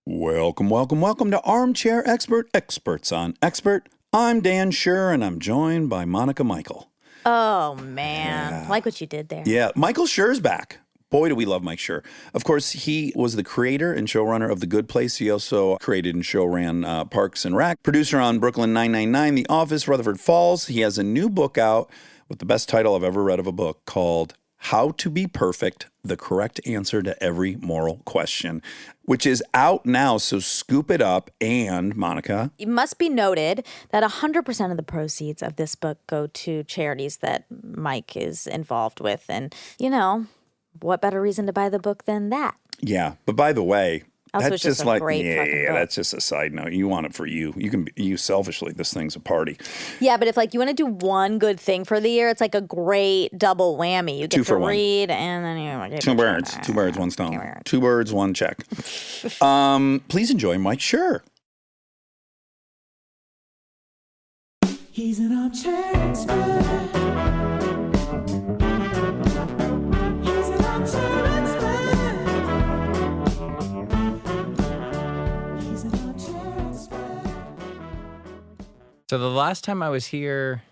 Welcome to Armchair Expert, Experts on Expert. I'm Dan Schur, and I'm joined by Monica Michael. Oh, man. Like what you did there. Yeah, Michael Schur's back. Boy, do we love Mike Schur. Of course, he was the creator and showrunner of The Good Place. He also created and showran Parks and Rec. Producer on Brooklyn 999, The Office, Rutherford Falls. He has a new book out with the best title I've ever read of a book called How to Be Perfect, The Correct Answer to Every Moral Question, which is out now, so scoop it up. And, Monica? It must be noted that 100% of the proceeds of this book go to charities that Mike is involved with. And, you know, what better reason to buy the book than that? Yeah, but by the way, Also, that's it's just like, great fucking book. That's just a side note. You want it for you. You can use selfishly. This thing's a party. Yeah, but if like you want to do one good thing for the year, it's like a great double whammy. You get to read and then you get Two birds, one stone. Two birds, one check. Please enjoy Mike Schur. He's an armchair expert. He's an armchair expert. He's an armchair expert. So the last time I was here,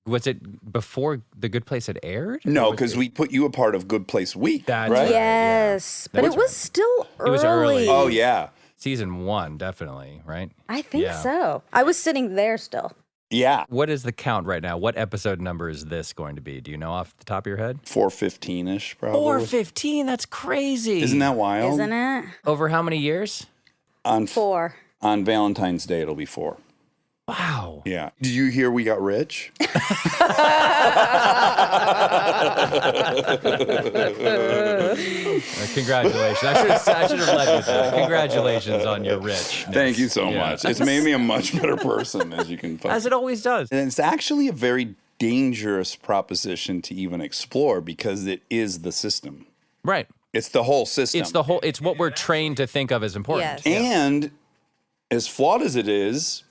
was it before The Good Place had aired? No, because we put you a part of Good Place Week, That's right? right. Yes, but it was still early. It was early. Oh, yeah. Season 1, definitely, right? I think Yeah. so. I was sitting there still. Yeah. What is the count right now? What episode number is this going to be? Do you know off the top of your head? 415-ish, probably. 415, that's crazy. Isn't that wild? Isn't it? Over how many years? On 4. On Valentine's Day, it'll be 4. Wow. Yeah. Did you hear we got rich? Congratulations. I should have led with that. Congratulations on your rich. Thank you so much. It's made me a much better person, as you can find. As it always does. And it's actually a very dangerous proposition to even explore because it is the system. Right. It's the whole system. It's what we're trained to think of as important. Yes. And as flawed as it is,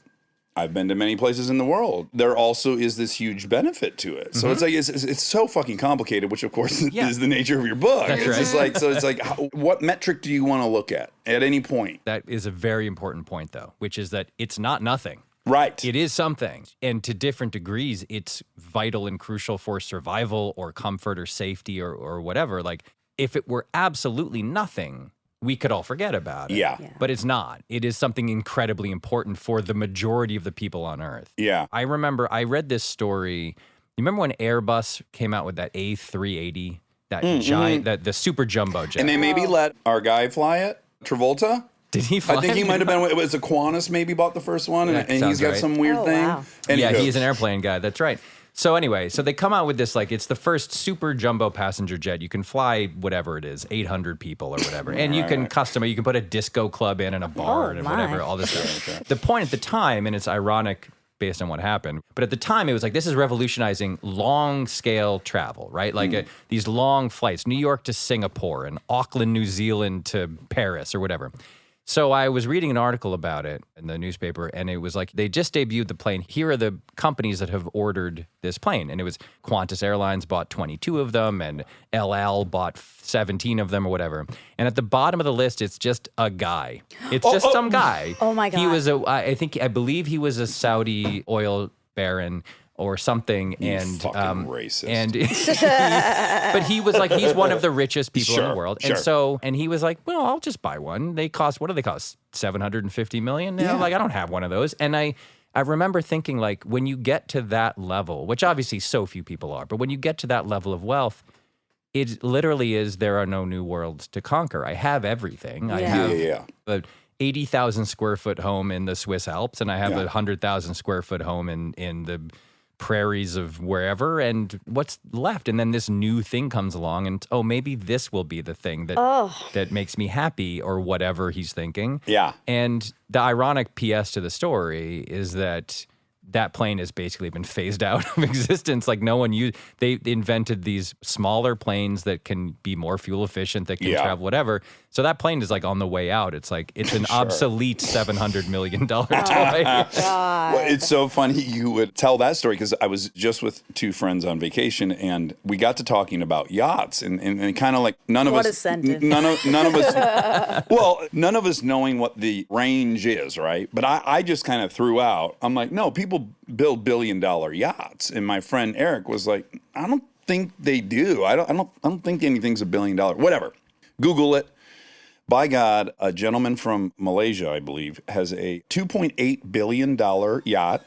I've been to many places in the world. There also is this huge benefit to it. So it's like it's so fucking complicated, which of course is the nature of your book. That's it's right. just like so. It's like what metric do you want to look at any point? That is a very important point, though, which is that it's not nothing. Right. It is something. And to different degrees, it's vital and crucial for survival or comfort or safety or whatever. Like, if it were absolutely nothing, we could all forget about it. Yeah. But it's not. It is something incredibly important for the majority of the people on Earth. Yeah. I remember I read this story. You remember when Airbus came out with that A380, that giant, the super jumbo jet? And they maybe let our guy fly it, Travolta. Did he fly? I think he might have been. It was Aquinas maybe bought the first one, and he's sounds got right. some weird thing. Wow. And He's an airplane guy. That's right. So anyway, so they come out with this, like, it's the first super jumbo passenger jet. You can fly whatever it is, 800 people or whatever. And you can custom it. You can put a disco club in and a bar and whatever, all this stuff. The point at the time, and it's ironic based on what happened, but at the time it was like, this is revolutionizing long scale travel, right? Like these long flights, New York to Singapore and Auckland, New Zealand to Paris or whatever. So I was reading an article about it in the newspaper, and it was like, they just debuted the plane. Here are the companies that have ordered this plane. And it was Qantas Airlines bought 22 of them, and El Al bought 17 of them or whatever. And at the bottom of the list, it's just a guy. It's just some guy. Oh, my God. He was I believe he was a Saudi oil baron or something, and fucking racist. And but he was like, he's one of the richest people in the world, and he was like, well, I'll just buy one. They cost, what do they cost? $750 million now. Like, I don't have one of those, and I remember thinking, like, when you get to that level, which obviously so few people are, but when you get to that level of wealth, it literally is, there are no new worlds to conquer. I have everything. I have a 80,000 square foot home in the Swiss Alps, and I have a 100,000 square foot home in the prairies of wherever, and what's left? And then this new thing comes along, and maybe this will be the thing that makes me happy, or whatever he's thinking. Yeah. And the ironic PS to the story is that that plane has basically been phased out of existence. Like no one used, they invented these smaller planes that can be more fuel efficient, that can travel whatever. So that plane is like on the way out. It's like, it's an obsolete $700 million toy. Well, it's so funny you would tell that story because I was just with two friends on vacation and we got to talking about yachts and kind of like none of What us, a sentence. none of us, well, none of us knowing what the range is, right? But I just kind of threw out, I'm like, no, people build $1 billion yachts. And my friend Eric was like, I don't think they do. I don't think anything's $1 billion. Whatever. Google it. By God, a gentleman from Malaysia, I believe, has a $2.8 billion yacht.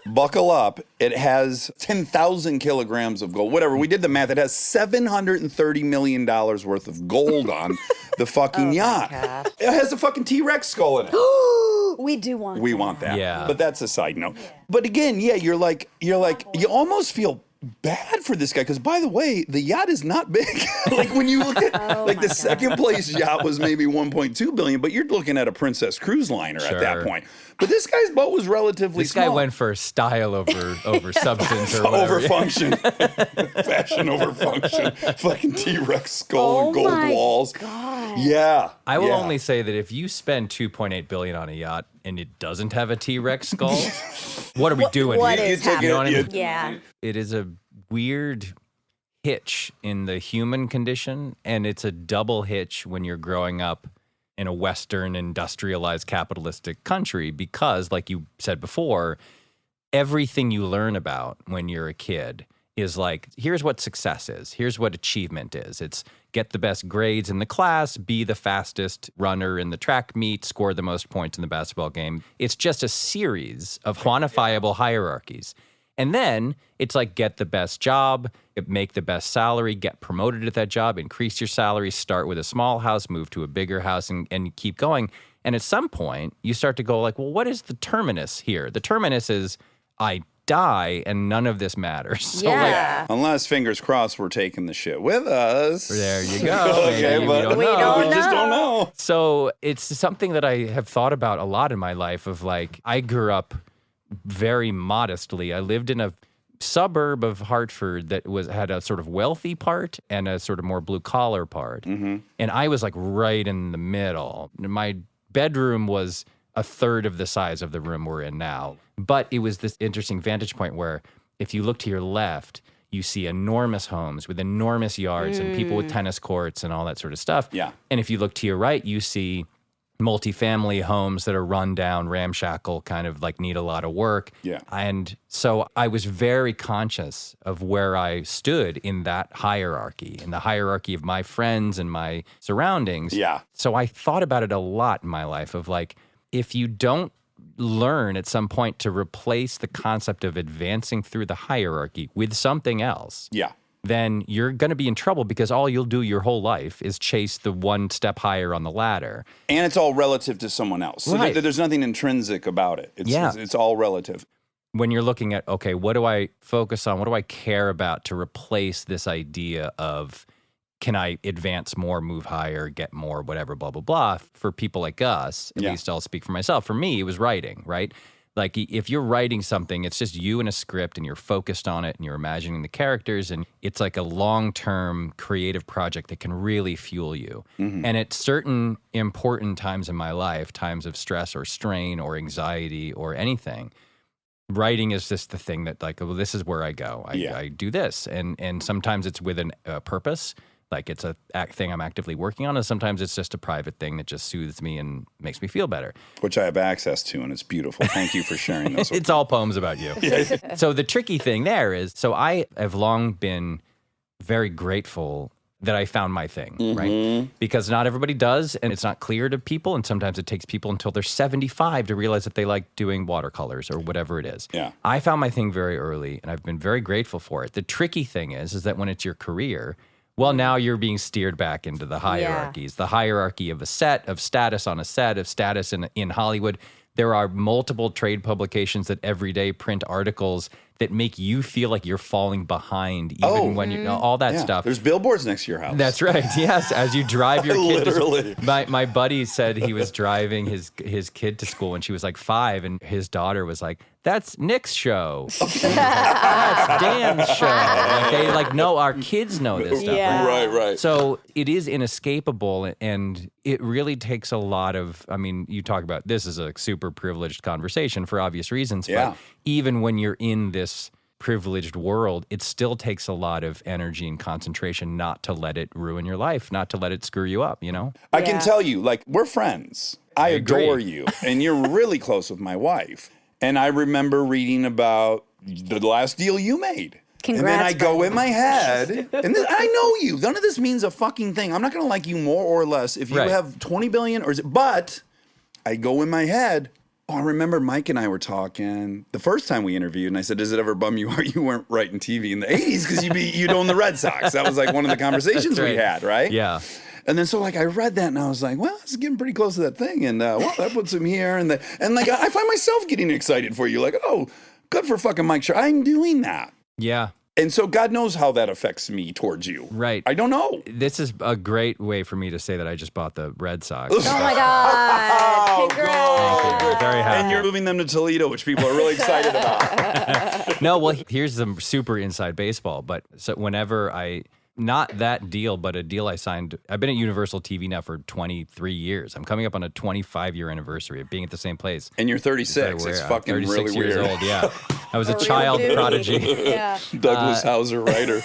Buckle up. It has 10,000 kilograms of gold. Whatever. We did the math. It has $730 million worth of gold on the fucking yacht. It has a fucking T-Rex skull in it. We do want We want that. Yeah. But that's a side note. But again, yeah, you're like, you almost feel bad for this guy because, by the way, the yacht is not big. Like when you look at the second place yacht was maybe 1.2 billion, but you're looking at a Princess Cruise Liner at that point. But this guy's boat was relatively This small. guy went for style over substance or whatever. over function, fashion over function. Fucking T-Rex skull and gold walls. God. Yeah, I will only say that if you spend $2.8 billion on a yacht and it doesn't have a T-Rex skull, what are we doing What here? is You know what I mean? Yeah. It is a weird hitch in the human condition, and it's a double hitch when you're growing up in a Western industrialized capitalistic country because, like you said before, everything you learn about when you're a kid is like, here's what success is. Here's what achievement is. It's get the best grades in the class, be the fastest runner in the track meet, score the most points in the basketball game. It's just a series of quantifiable hierarchies. And then it's like get the best job, make the best salary, get promoted at that job, increase your salary, start with a small house, move to a bigger house, and keep going. And at some point, you start to go like, well, what is the terminus here? The terminus is I die and none of this matters. So Yeah. Unless, fingers crossed, we're taking the shit with us. there you go. Okay, Maybe but we don't know. we just don't know. So it's something that I have thought about a lot in my life of like, I grew up very modestly. I lived in a suburb of Hartford that had a sort of wealthy part and a sort of more blue collar part. Mm-hmm. And I was like right in the middle. My bedroom was a third of the size of the room we're in now. But it was this interesting vantage point where if you look to your left, you see enormous homes with enormous yards and people with tennis courts and all that sort of stuff. Yeah. And if you look to your right, you see multifamily homes that are run down, ramshackle, kind of like need a lot of work. Yeah. And so I was very conscious of where I stood in that hierarchy, in the hierarchy of my friends and my surroundings. Yeah. So I thought about it a lot in my life of like, if you don't learn at some point to replace the concept of advancing through the hierarchy with something else, Yeah. then you're going to be in trouble because all you'll do your whole life is chase the one step higher on the ladder. And it's all relative to someone else. So Right. there's nothing intrinsic about it. It's all relative. When you're looking at, okay, what do I focus on? What do I care about to replace this idea of can I advance more, move higher, get more, whatever, blah, blah, blah. For people like us, at least I'll speak for myself. For me, it was writing, right? Like if you're writing something, it's just you and a script and you're focused on it and you're imagining the characters and it's like a long-term creative project that can really fuel you. Mm-hmm. And at certain important times in my life, times of stress or strain or anxiety or anything, writing is just the thing that like, well, this is where I go. I do this. And sometimes it's with a purpose. Like it's a thing I'm actively working on, and sometimes it's just a private thing that just soothes me and makes me feel better. Which I have access to, and it's beautiful. Thank you for sharing those. It's all poems about you. So the tricky thing there is, so I have long been very grateful that I found my thing, right? Because not everybody does, and it's not clear to people, and sometimes it takes people until they're 75 to realize that they like doing watercolors or whatever it is. Yeah. I found my thing very early, and I've been very grateful for it. The tricky thing is that when it's your career, well, now you're being steered back into the hierarchies, the hierarchy of a set, of status on a set, of status in Hollywood. There are multiple trade publications that every day print articles that make you feel like you're falling behind, even when you all that Yeah. stuff. There's billboards next to your house. That's right. Yes, as you drive your kid. Literally. My buddy said he was driving his kid to school when she was like 5, and his daughter was like, "That's Nick's show. That's Dan's show." Like they know our kids know this stuff. Yeah. Right. So it is inescapable, and it really takes a lot of, I mean, you talk about this is a super privileged conversation for obvious reasons, Yeah. but even when you're in this privileged world, it still takes a lot of energy and concentration not to let it ruin your life, not to let it screw you up, you know? I can Yeah. tell you, like, we're friends. I agree. adore you, and you're really close with my wife. And I remember reading about the last deal you made. Congrats, and then I go buddy. in my head, and I know you. None of this means a fucking thing. I'm not going to like you more or less if you Right. have 20 billion or is it, but I go in my head. Oh, I remember Mike and I were talking the first time we interviewed, and I said, "Does it ever bum you out you weren't writing TV in the '80s because you'd own the Red Sox?" That was like one of the conversations That's we right. had, right? Yeah. And then so like I read that and I was like, well, it's getting pretty close to that thing, and well, that puts him here, and like I find myself getting excited for you, like, oh, good for fucking Mike Schur. I'm doing that, Yeah. and so God knows how that affects me towards you. Right. I don't know. This is a great way for me to say that I just bought the Red Sox. Oh my God. Congrats. Thank you. Very happy. And you're moving them to Toledo, which people are really excited about. No, well, here's some super inside baseball. But so whenever not that deal, but a deal I signed, I've been at Universal TV now for 23 years. I'm coming up on a 25-year anniversary of being at the same place. And you're 36. Very It's weird. fucking I'm 36 really years weird. old, yeah. I was a Real child dude. prodigy. Yeah. Douglas Hauser writer.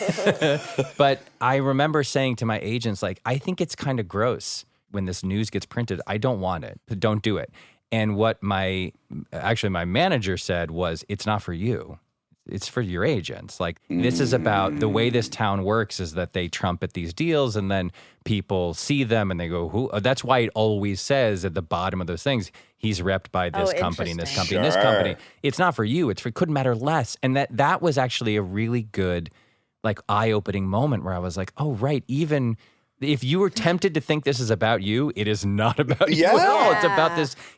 But I remember saying to my agents, like, I think it's kind of gross when this news gets printed. I don't want it. Don't do it. And what my manager said was, it's not for you. It's for your agents. Like, this is about the way this town works is that they trumpet these deals and then people see them and they go, who? That's why it always says at the bottom of those things, he's repped by this Oh, company and this interesting. company and this Sure. company. It's not for you. It couldn't matter less. And that was actually a really good, like, eye-opening moment where I was like, oh, right, even if you were tempted to think this is about you, it is not about you at all.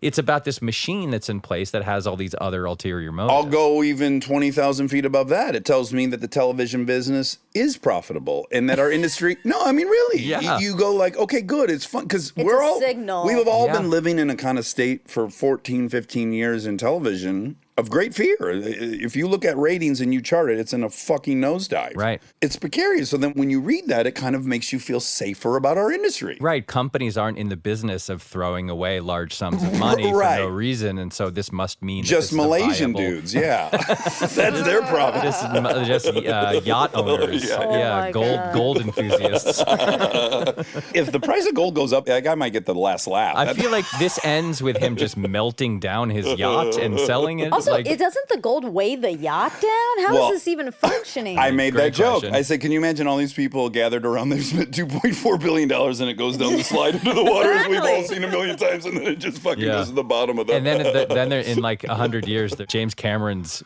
It's about this machine that's in place that has all these other ulterior motives. I'll go even 20,000 feet above that. It tells me that the television business is profitable and that our industry, no, I mean, really, Yeah. you go like, okay, good. It's fun because It's we're a all, signal. we have all Yeah. been living in a kind of state for 14, 15 years in television of great fear. If you look at ratings and you chart it, it's in a fucking nosedive. Right. It's precarious. So then when you read that, it kind of makes you feel safer about our industry. Right. Companies aren't in the business of throwing away large sums of money Right. for no reason. And so this must mean that Just this is a Malaysian viable- dudes, yeah. That's their problem. Just yacht owners. Yeah. Oh my God. gold enthusiasts. If the price of gold goes up, that guy might get the last laugh. I feel like this ends with him just melting down his yacht and selling it. Also, like, it doesn't the gold weigh the yacht down? How Well, is this even functioning? I made Great that joke. question. I said, can you imagine all these people gathered around? They've spent $2.4 billion and it goes down the slide into the water as we've all Exactly. seen a million times, and then it just fucking Yeah. goes to the bottom of the. and then they're in like 100 years, that James Cameron's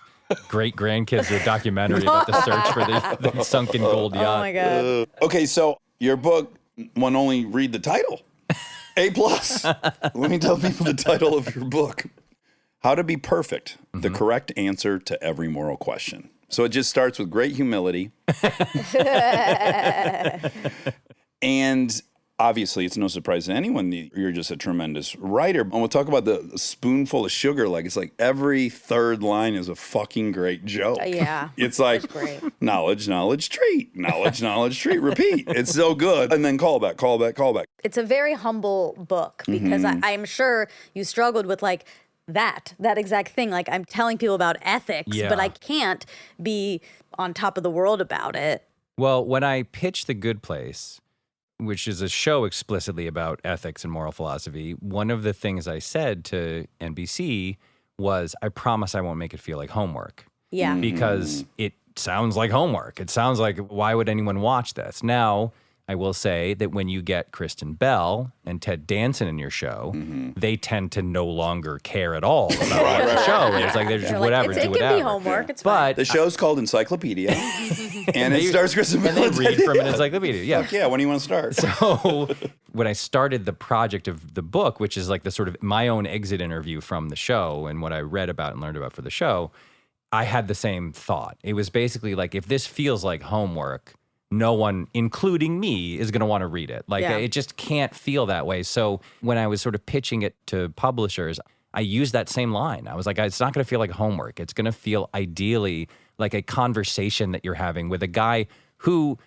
great grandkids do a documentary about the search for the sunken gold yacht. Oh my God. Okay, so your book, one only read the title. A+. Let me tell people the title of your book. How to Be Perfect, the correct answer to every moral question. So it just starts with great humility. And obviously, it's no surprise to anyone that you're just a tremendous writer. And we'll talk about the spoonful of sugar. Like, it's like every third line is a fucking great joke. Yeah. It's like great. knowledge, treat, knowledge, treat, repeat. It's so good. And then callback. It's a very humble book because I'm sure you struggled with like that exact thing. Like, I'm telling people about ethics, Yeah. but I can't be on top of the world about it. Well, when I pitched The Good Place, which is a show explicitly about ethics and moral philosophy, one of the things I said to NBC was, I promise I won't make it feel like homework. Yeah. Because it sounds like homework. It sounds like, why would anyone watch this? Now, I will say that when you get Kristen Bell and Ted Danson in your show, they tend to no longer care at all about what the show is. Like, they're just They're whatever, like, do it whatever. can be homework. It's fine. But The show's called Encyclopedia. And it stars Kristen Bell. and they read from an encyclopedia. Yeah. Yeah, when do you want to start? So when I started the project of the book, which is like the sort of my own exit interview from the show and what I read about and learned about for the show, I had the same thought. It was basically like, if this feels like homework, no one, including me, is going to want to read it. Like, it just can't feel that way. So when I was sort of pitching it to publishers, I used that same line. I was like, it's not going to feel like homework. It's going to feel ideally like a conversation that you're having with a guy who,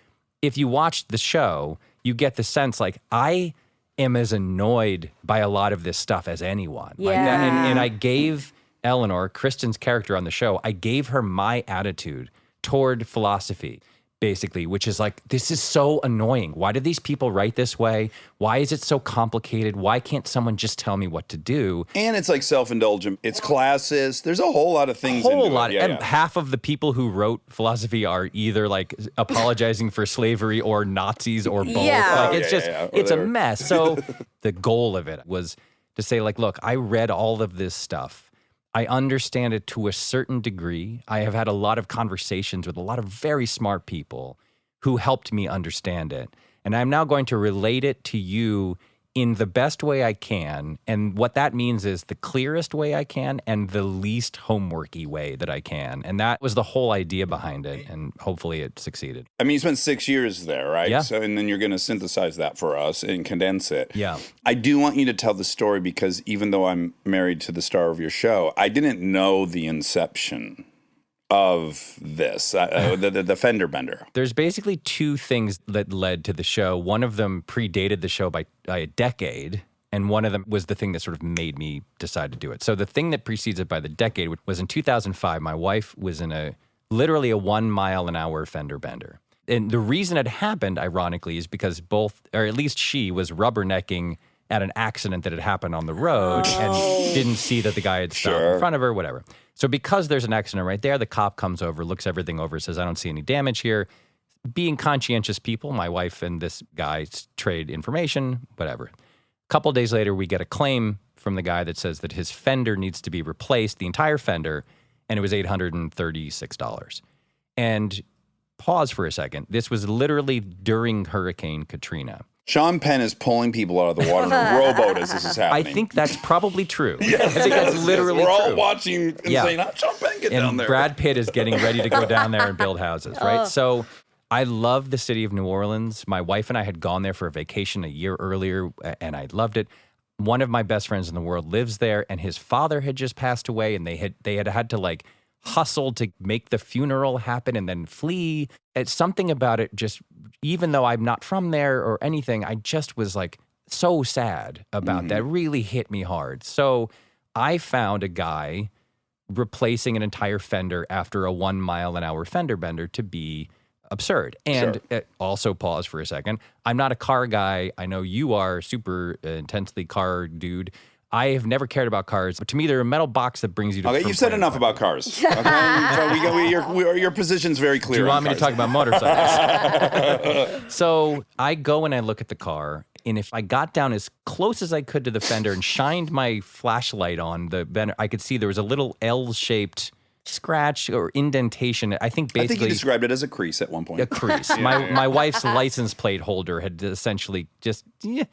if you watch the show, you get the sense like, I am as annoyed by a lot of this stuff as anyone. Like that. And I gave Eleanor, Kristen's character on the show, I gave her my attitude toward philosophy, basically, which is like, this is so annoying. Why do these people write this way? Why is it so complicated? Why can't someone just tell me what to do? And it's like self-indulgent. It's classist. There's a whole lot of things. And half of the people who wrote philosophy are either like apologizing for slavery or Nazis or both. Yeah. Like, it's it's a mess. So the goal of it was to say, like, look, I read all of this stuff. I understand it to a certain degree. I have had a lot of conversations with a lot of very smart people who helped me understand it. And I'm now going to relate it to you in the best way I can. And what that means is the clearest way I can and the least homeworky way that I can. And that was the whole idea behind it. And hopefully it succeeded. I mean, you spent 6 years there, right? Yeah. So, and then you're going to synthesize that for us and condense it. Yeah. I do want you to tell the story because even though I'm married to the star of your show, I didn't know the inception of this, the fender bender. There's basically two things that led to the show. One of them predated the show by a decade, and one of them was the thing that sort of made me decide to do it. So the thing that precedes it by the decade was in 2005, my wife was in literally a 1 mile an hour fender bender. And the reason it happened, ironically, is because both, or at least she, was rubbernecking at an accident that had happened on the road and didn't see that the guy had stopped in front of her, whatever. So because there's an accident right there, the cop comes over, looks everything over, says, I don't see any damage here. Being conscientious people, my wife and this guy trade information, whatever. A couple days later, we get a claim from the guy that says that his fender needs to be replaced, the entire fender, and it was $836. And pause for a second. This was literally during Hurricane Katrina. Sean Penn is pulling people out of the water in a rowboat as this is happening. I think that's probably true. I think that's literally We're all true. watching and saying, how'd Sean Penn get down there? Brad Pitt is getting ready to go down there and build houses, right? So I love the city of New Orleans. My wife and I had gone there for a vacation a year earlier, and I loved it. One of my best friends in the world lives there, and his father had just passed away, and they had to like hustle to make the funeral happen and then flee. It's something about it just, even though I'm not from there or anything, I just was like so sad about that. It really hit me hard. So I found a guy replacing an entire fender after a 1 mile an hour fender bender to be absurd. And also pause for a second. I'm not a car guy. I know you are super intensely car dude. I have never cared about cars. But to me, they're a metal box that brings you to. Okay, you've said enough about cars. Okay, your position's very clear. Do you want me to talk about motorcycles? So I go and I look at the car, and if I got down as close as I could to the fender and shined my flashlight on the bender, I could see there was a little L-shaped scratch or indentation. I think basically. I think you described it as a crease at one point. A crease. My wife's license plate holder had essentially just. Yeah.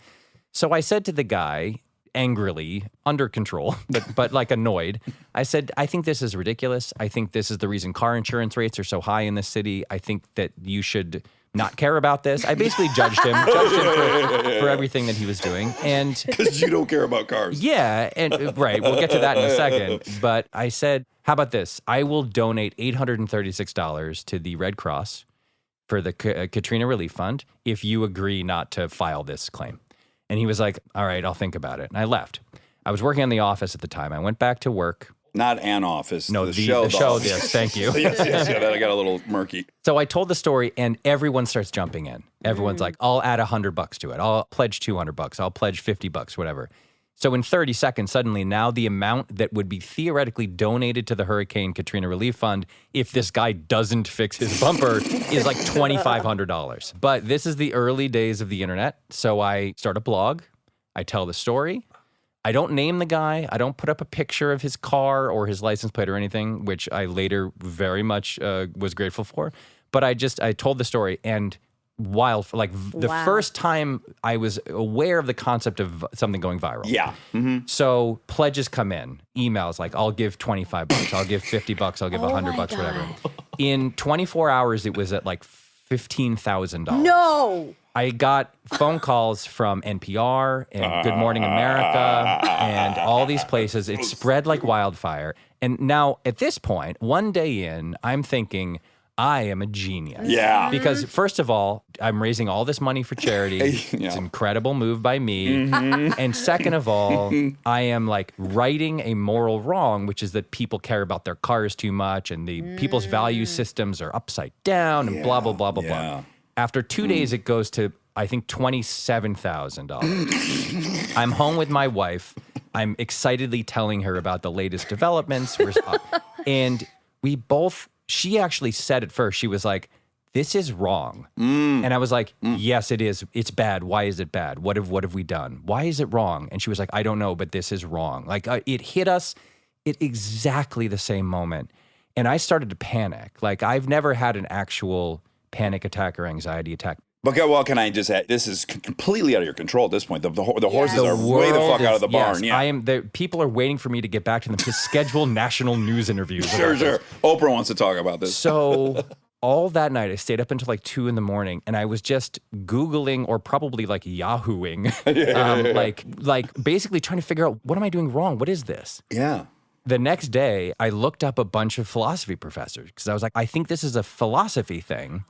So I said to the guy, angrily, under control, but like annoyed, I said, I think this is ridiculous. I think this is the reason car insurance rates are so high in this city. I think that you should not care about this. I basically judged him for everything that he was doing. And because you don't care about cars. Yeah, and right, we'll get to that in a second. But I said, how about this? I will donate $836 to the Red Cross for the Katrina Relief Fund if you agree not to file this claim. And he was like, all right, I'll think about it. And I left. I was working in the office at the time. I went back to work. Not an office. No, the show. office. Yes, thank you. yes, that got a little murky. So I told the story, and everyone starts jumping in. Everyone's like, I'll add $100 to it. I'll pledge $200. I'll pledge $50, whatever. So in 30 seconds, suddenly now the amount that would be theoretically donated to the Hurricane Katrina Relief Fund if this guy doesn't fix his bumper is like $2,500. But this is the early days of the internet. So I start a blog. I tell the story. I don't name the guy. I don't put up a picture of his car or his license plate or anything, which I later very much was grateful for. But I told the story, and the Wow. first time I was aware of the concept of something going viral. Yeah. So pledges come in, emails like, I'll give $25, I'll give $50, I'll give $100, whatever. In 24 hours, it was at like $15,000. No. I got phone calls from NPR and Good Morning America and all these places. It spread like wildfire. And now at this point, one day in, I'm thinking, I am a genius. Yeah. Because first of all, I'm raising all this money for charity. It's an incredible move by me. And second of all, I am like righting a moral wrong, which is that people care about their cars too much and the people's value systems are upside down and blah, blah, blah, blah, blah. After 2 days, it goes to, I think, $27,000. I'm home with my wife. I'm excitedly telling her about the latest developments. And we both, she actually said at first, she was like, this is wrong. And I was like, yes, it is. It's bad. Why is it bad? What have we done? Why is it wrong? And she was like, I don't know, but this is wrong. Like it hit us at exactly the same moment. And I started to panic. Like I've never had an actual panic attack or anxiety attack. But well, can I just add, this is completely out of your control at this point. The horses are way the world fuck out of the barn. Yes, people are waiting for me to get back to them to schedule national news interviews. Sure. Oprah wants to talk about this. So all that night, I stayed up until like 2 a.m. and I was just Googling or probably like Yahooing, like basically trying to figure out, what am I doing wrong? What is this? Yeah. The next day, I looked up a bunch of philosophy professors because I was like, I think this is a philosophy thing.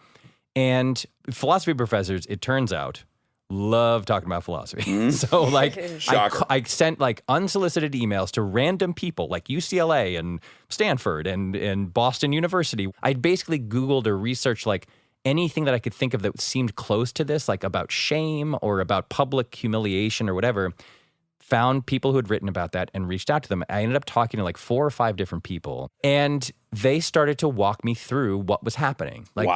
And philosophy professors, it turns out, love talking about philosophy. So like I sent like unsolicited emails to random people like UCLA and Stanford and Boston University. I basically Googled or researched like anything that I could think of that seemed close to this, like about shame or about public humiliation or whatever. Found people who had written about that and reached out to them. I ended up talking to like 4 or 5 different people, and they started to walk me through what was happening. Like,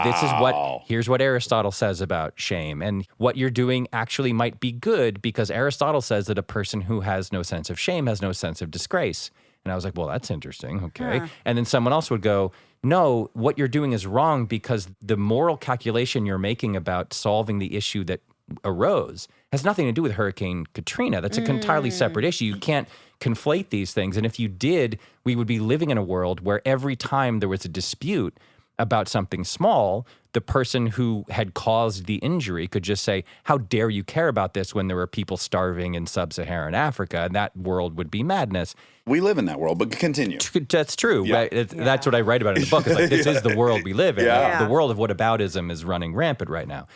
here's what Aristotle says about shame, and what you're doing actually might be good because Aristotle says that a person who has no sense of shame has no sense of disgrace. And I was like, well, that's interesting. Okay. And then someone else would go, no, what you're doing is wrong because the moral calculation you're making about solving the issue that arose has nothing to do with Hurricane Katrina. That's an entirely separate issue. You can't conflate these things. And if you did, we would be living in a world where every time there was a dispute about something small, the person who had caused the injury could just say, how dare you care about this when there were people starving in sub-Saharan Africa? And that world would be madness. We live in that world, but continue. That's true. Yeah. That's what I write about in the book. It's like, this is the world we live in. Yeah. The world of whataboutism is running rampant right now.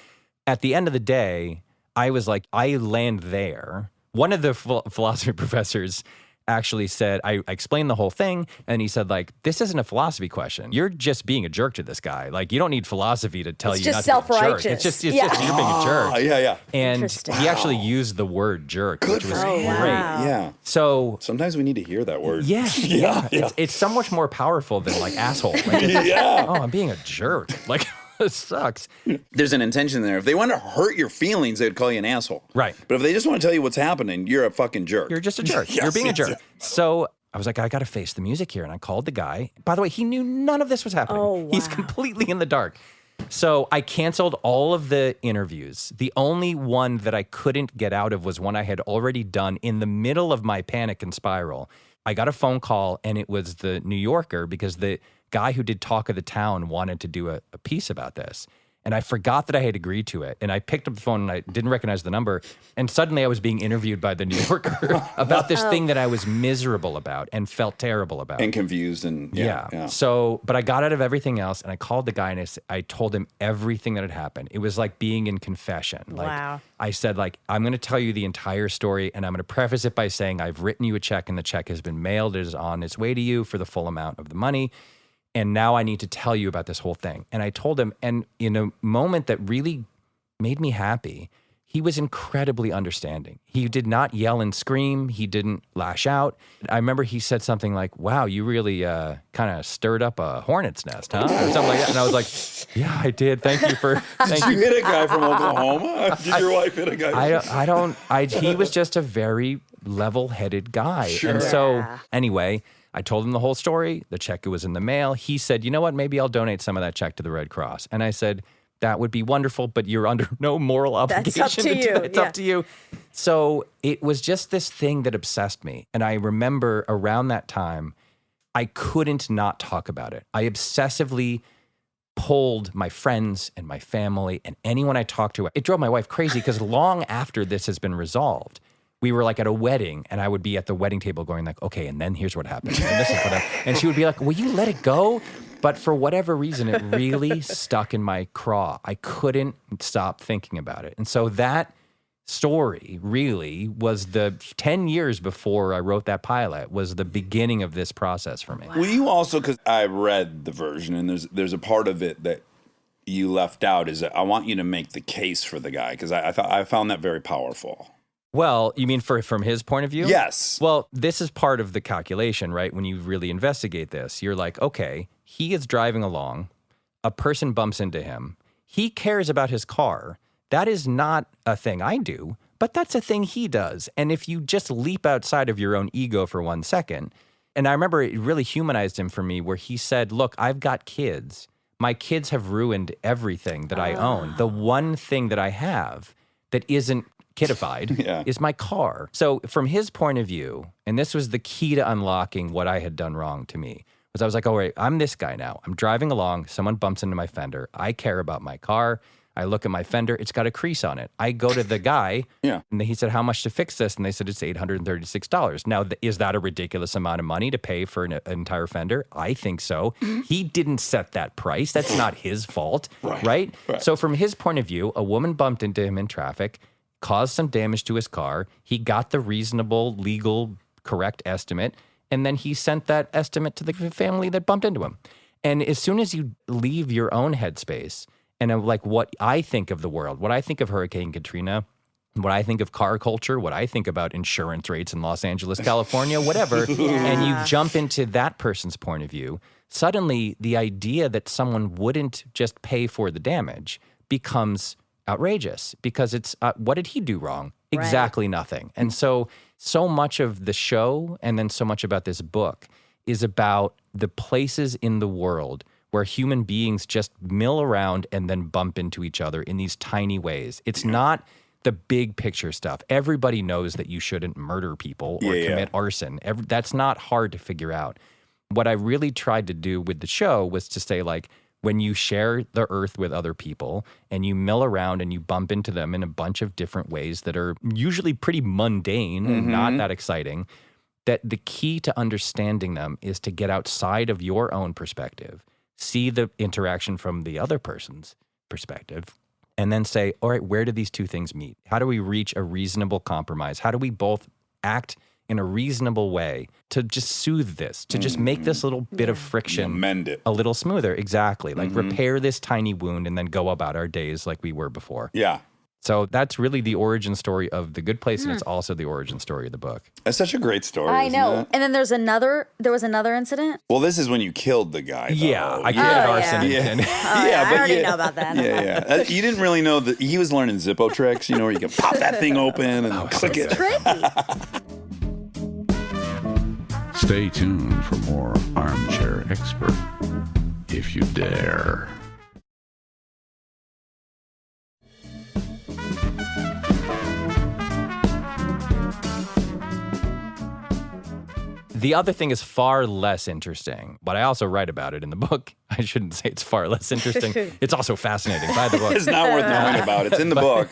At the end of the day, I was like, I land there. One of the philosophy professors actually said, I explained the whole thing, and he said, like, this isn't a philosophy question. You're just being a jerk to this guy. Like, you don't need philosophy to tell It's you just not to be a jerk. self-righteous. It's just Yeah. you're being a jerk. Yeah. And Interesting. he actually used the word jerk, which was great. Wow. Yeah. So Sometimes we need to hear that word. yeah. It's so much more powerful than like asshole. Like, oh, I'm being a jerk. Like, it sucks. There's an intention there. If they want to hurt your feelings, they'd call you an asshole. Right. But if they just want to tell you what's happening, you're a fucking jerk. You're just a jerk. Yes, You're being a jerk. yes. So I was like, I got to face the music here. And I called the guy. By the way, he knew none of this was happening. Oh, wow. He's completely in the dark. So I canceled all of the interviews. The only one that I couldn't get out of was one I had already done in the middle of my panic and spiral. I got a phone call, and it was the New Yorker because the guy who did Talk of the Town wanted to do a piece about this. And I forgot that I had agreed to it. And I picked up the phone and I didn't recognize the number. And suddenly I was being interviewed by the New Yorker about this thing that I was miserable about and felt terrible about. And confused and yeah. So, but I got out of everything else and I called the guy and I told him everything that had happened. It was like being in confession. Like, Wow. I said, like, I'm going to tell you the entire story and I'm going to preface it by saying I've written you a check and the check has been mailed. It is on its way to you for the full amount of the money. And now I need to tell you about this whole thing. And I told him, and in a moment that really made me happy, he was incredibly understanding. He did not yell and scream. He didn't lash out. I remember he said something like, wow, you really kind of stirred up a hornet's nest, huh? Or something like that. And I was like, yeah, I did. Thank you for, Did you hit a guy from Oklahoma? Did your wife hit a guy? He was just a very level-headed guy. Sure. And so anyway, I told him the whole story. The check was in the mail. He said, you know what? Maybe I'll donate some of that check to the Red Cross. And I said, that would be wonderful, but you're under no moral obligation up to do you, that. It's yeah. up to you. So it was just this thing that obsessed me. And I remember around that time, I couldn't not talk about it. I obsessively polled my friends and my family and anyone I talked to. It drove my wife crazy because long after this has been resolved, we were like at a wedding and I would be at the wedding table going like, okay, and then here's what happened. And this is what happened. And she would be like, will you let it go? But for whatever reason, it really stuck in my craw. I couldn't stop thinking about it. And so that story really was the 10 years before I wrote that pilot was the beginning of this process for me. Well, you also, because I read the version, and there's a part of it that you left out, is that I want you to make the case for the guy, because I found that very powerful. Well, you mean from his point of view? Yes. Well, this is part of the calculation, right? When you really investigate this, you're like, okay, he is driving along, a person bumps into him, he cares about his car. That is not a thing I do, but that's a thing he does. And if you just leap outside of your own ego for 1 second, and I remember it really humanized him for me where he said, look, I've got kids. My kids have ruined everything that I own. The one thing that I have that isn't kidified is my car. So from his point of view, and this was the key to unlocking what I had done wrong to me, was I was like, oh, wait, I'm this guy now. I'm driving along. Someone bumps into my fender. I care about my car. I look at my fender. It's got a crease on it. I go to the guy, and he said, how much to fix this? And they said, it's $836. Now, is that a ridiculous amount of money to pay for an entire fender? I think so. He didn't set that price. That's not his fault, right? So from his point of view, a woman bumped into him in traffic, caused some damage to his car. He got the reasonable, legal, correct estimate, and then he sent that estimate to the family that bumped into him. And as soon as you leave your own headspace and of like what I think of the world, what I think of Hurricane Katrina, what I think of car culture, what I think about insurance rates in Los Angeles, California, whatever, and you jump into that person's point of view, suddenly the idea that someone wouldn't just pay for the damage becomes outrageous because it's what did he do wrong? Exactly nothing. And so much of the show and then so much about this book is about the places in the world where human beings just mill around and then bump into each other in these tiny ways. It's not the big picture stuff. Everybody knows that you shouldn't murder people or commit arson. That's not hard to figure out. What I really tried to do with the show was to say, like, when you share the earth with other people and you mill around and you bump into them in a bunch of different ways that are usually pretty mundane and not that exciting, that the key to understanding them is to get outside of your own perspective, see the interaction from the other person's perspective, and then say, all right, where do these two things meet? How do we reach a reasonable compromise? How do we both act in a reasonable way to just soothe this, to just make this little bit of friction mend it a little smoother? Exactly. Like repair this tiny wound and then go about our days like we were before. Yeah. So that's really the origin story of The Good Place, and it's also the origin story of the book. That's such a great story. I know. Isn't it? And then there was another incident. Well, this is when you killed the guy. Though. Yeah, I committed arson. Yeah. And I already know about that. Yeah. You didn't really know that he was learning Zippo tricks, where you can pop that thing open and click it. Tricky. Stay tuned for more Armchair Expert, if you dare. The other thing is far less interesting, but I also write about it in the book. I shouldn't say it's far less interesting. It's also fascinating by the book. It's not worth knowing about. It's in the book.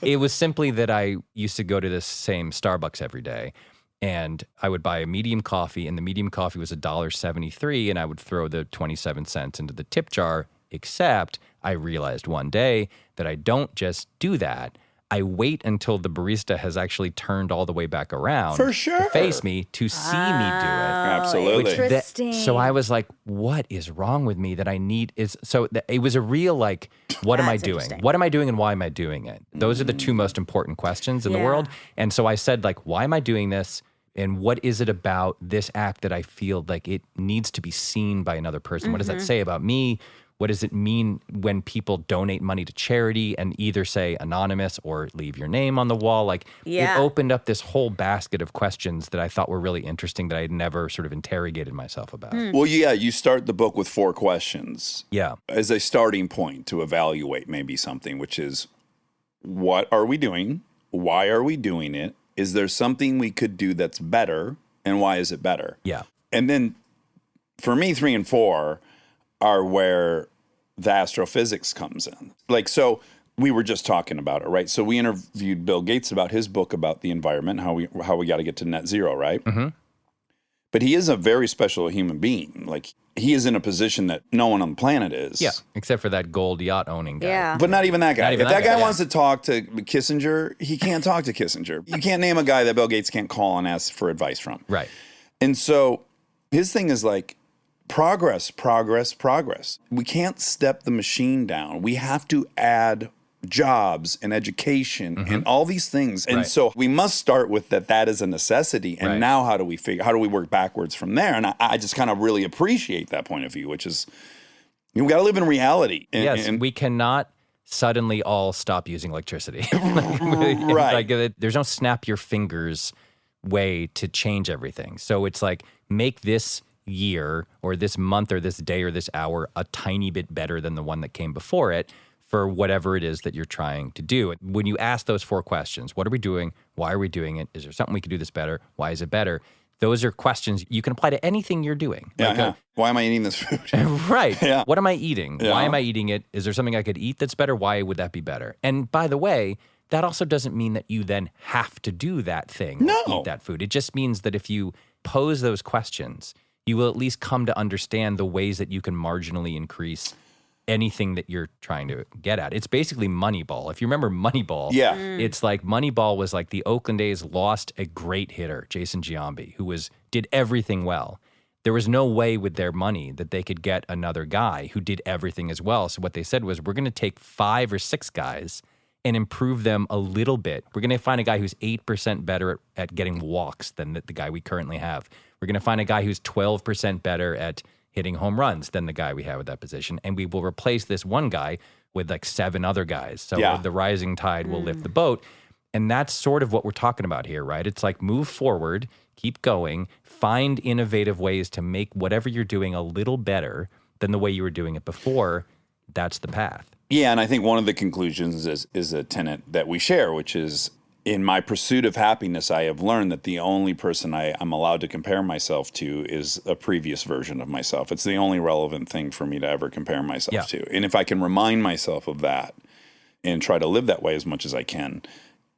It was simply that I used to go to this same Starbucks every day, and I would buy a medium coffee, and the medium coffee was $1.73, and I would throw the 27 cents into the tip jar, except I realized one day that I don't just do that. I wait until the barista has actually turned all the way back around For sure. to face me to see me do it. Absolutely. Interesting. So I was like, what is wrong with me that I need is so it was a real like, what am I That's doing? interesting. What am I doing and why am I doing it? Those are the two most important questions in the Yeah. world. And so I said like, why am I doing this? And what is it about this act that I feel like it needs to be seen by another person? What does that say about me? What does it mean when people donate money to charity and either say anonymous or leave your name on the wall? Like, it opened up this whole basket of questions that I thought were really interesting that I had never sort of interrogated myself about. Well, yeah, you start the book with 4 questions. Yeah. As a starting point to evaluate maybe something, which is, what are we doing? Why are we doing it? Is there something we could do that's better? And why is it better? Yeah. And then for me, 3 and 4 are where the astrophysics comes in. Like, so we were just talking about it, right? So we interviewed Bill Gates about his book about the environment, how we got to get to net zero, right? Mm-hmm. But he is a very special human being. Like, he is in a position that no one on the planet is. Yeah, except for that gold yacht owning guy. Yeah. But not even that guy. Not even If that guy yeah. wants to talk to Kissinger, he can't talk to Kissinger. You can't name a guy that Bill Gates can't call and ask for advice from. Right. And so his thing is like, progress. We can't step the machine down. We have to add jobs and education and all these things. And Right. so we must start with that is a necessity. And Right. now how do we work backwards from there? And I just kind of really appreciate that point of view, which is, we got to live in reality. Yes, we cannot suddenly all stop using electricity. Right. Like, there's no snap your fingers way to change everything. So it's like, make this year or this month or this day or this hour a tiny bit better than the one that came before it for whatever it is that you're trying to do. When you ask those 4 questions, what are we doing? Why are we doing it? Is there something we could do this better? Why is it better? Those are questions you can apply to anything you're doing. Yeah, Like, yeah. Why am I eating this food? Right. Yeah. What am I eating? Yeah. Why am I eating it? Is there something I could eat that's better? Why would that be better? And by the way, that also doesn't mean that you then have to do that thing. No. Or eat that food. It just means that if you pose those questions, you will at least come to understand the ways that you can marginally increase anything that you're trying to get at. It's basically Moneyball. If you remember Moneyball, Yeah. it's like Moneyball was like the Oakland A's lost a great hitter, Jason Giambi, who did everything well. There was no way with their money that they could get another guy who did everything as well. So what they said was, we're going to take 5 or 6 guys and improve them a little bit. We're going to find a guy who's 8% better at getting walks than the guy we currently have. We're going to find a guy who's 12% better at hitting home runs than the guy we have at that position. And we will replace this one guy with like 7 other guys. So Yeah. the rising tide will lift the boat. And that's sort of what we're talking about here, right? It's like, move forward, keep going, find innovative ways to make whatever you're doing a little better than the way you were doing it before. That's the path. Yeah, and I think one of the conclusions is a tenet that we share, which is, in my pursuit of happiness, I have learned that the only person I'm allowed to compare myself to is a previous version of myself. It's the only relevant thing for me to ever compare myself to. And if I can remind myself of that and try to live that way as much as I can,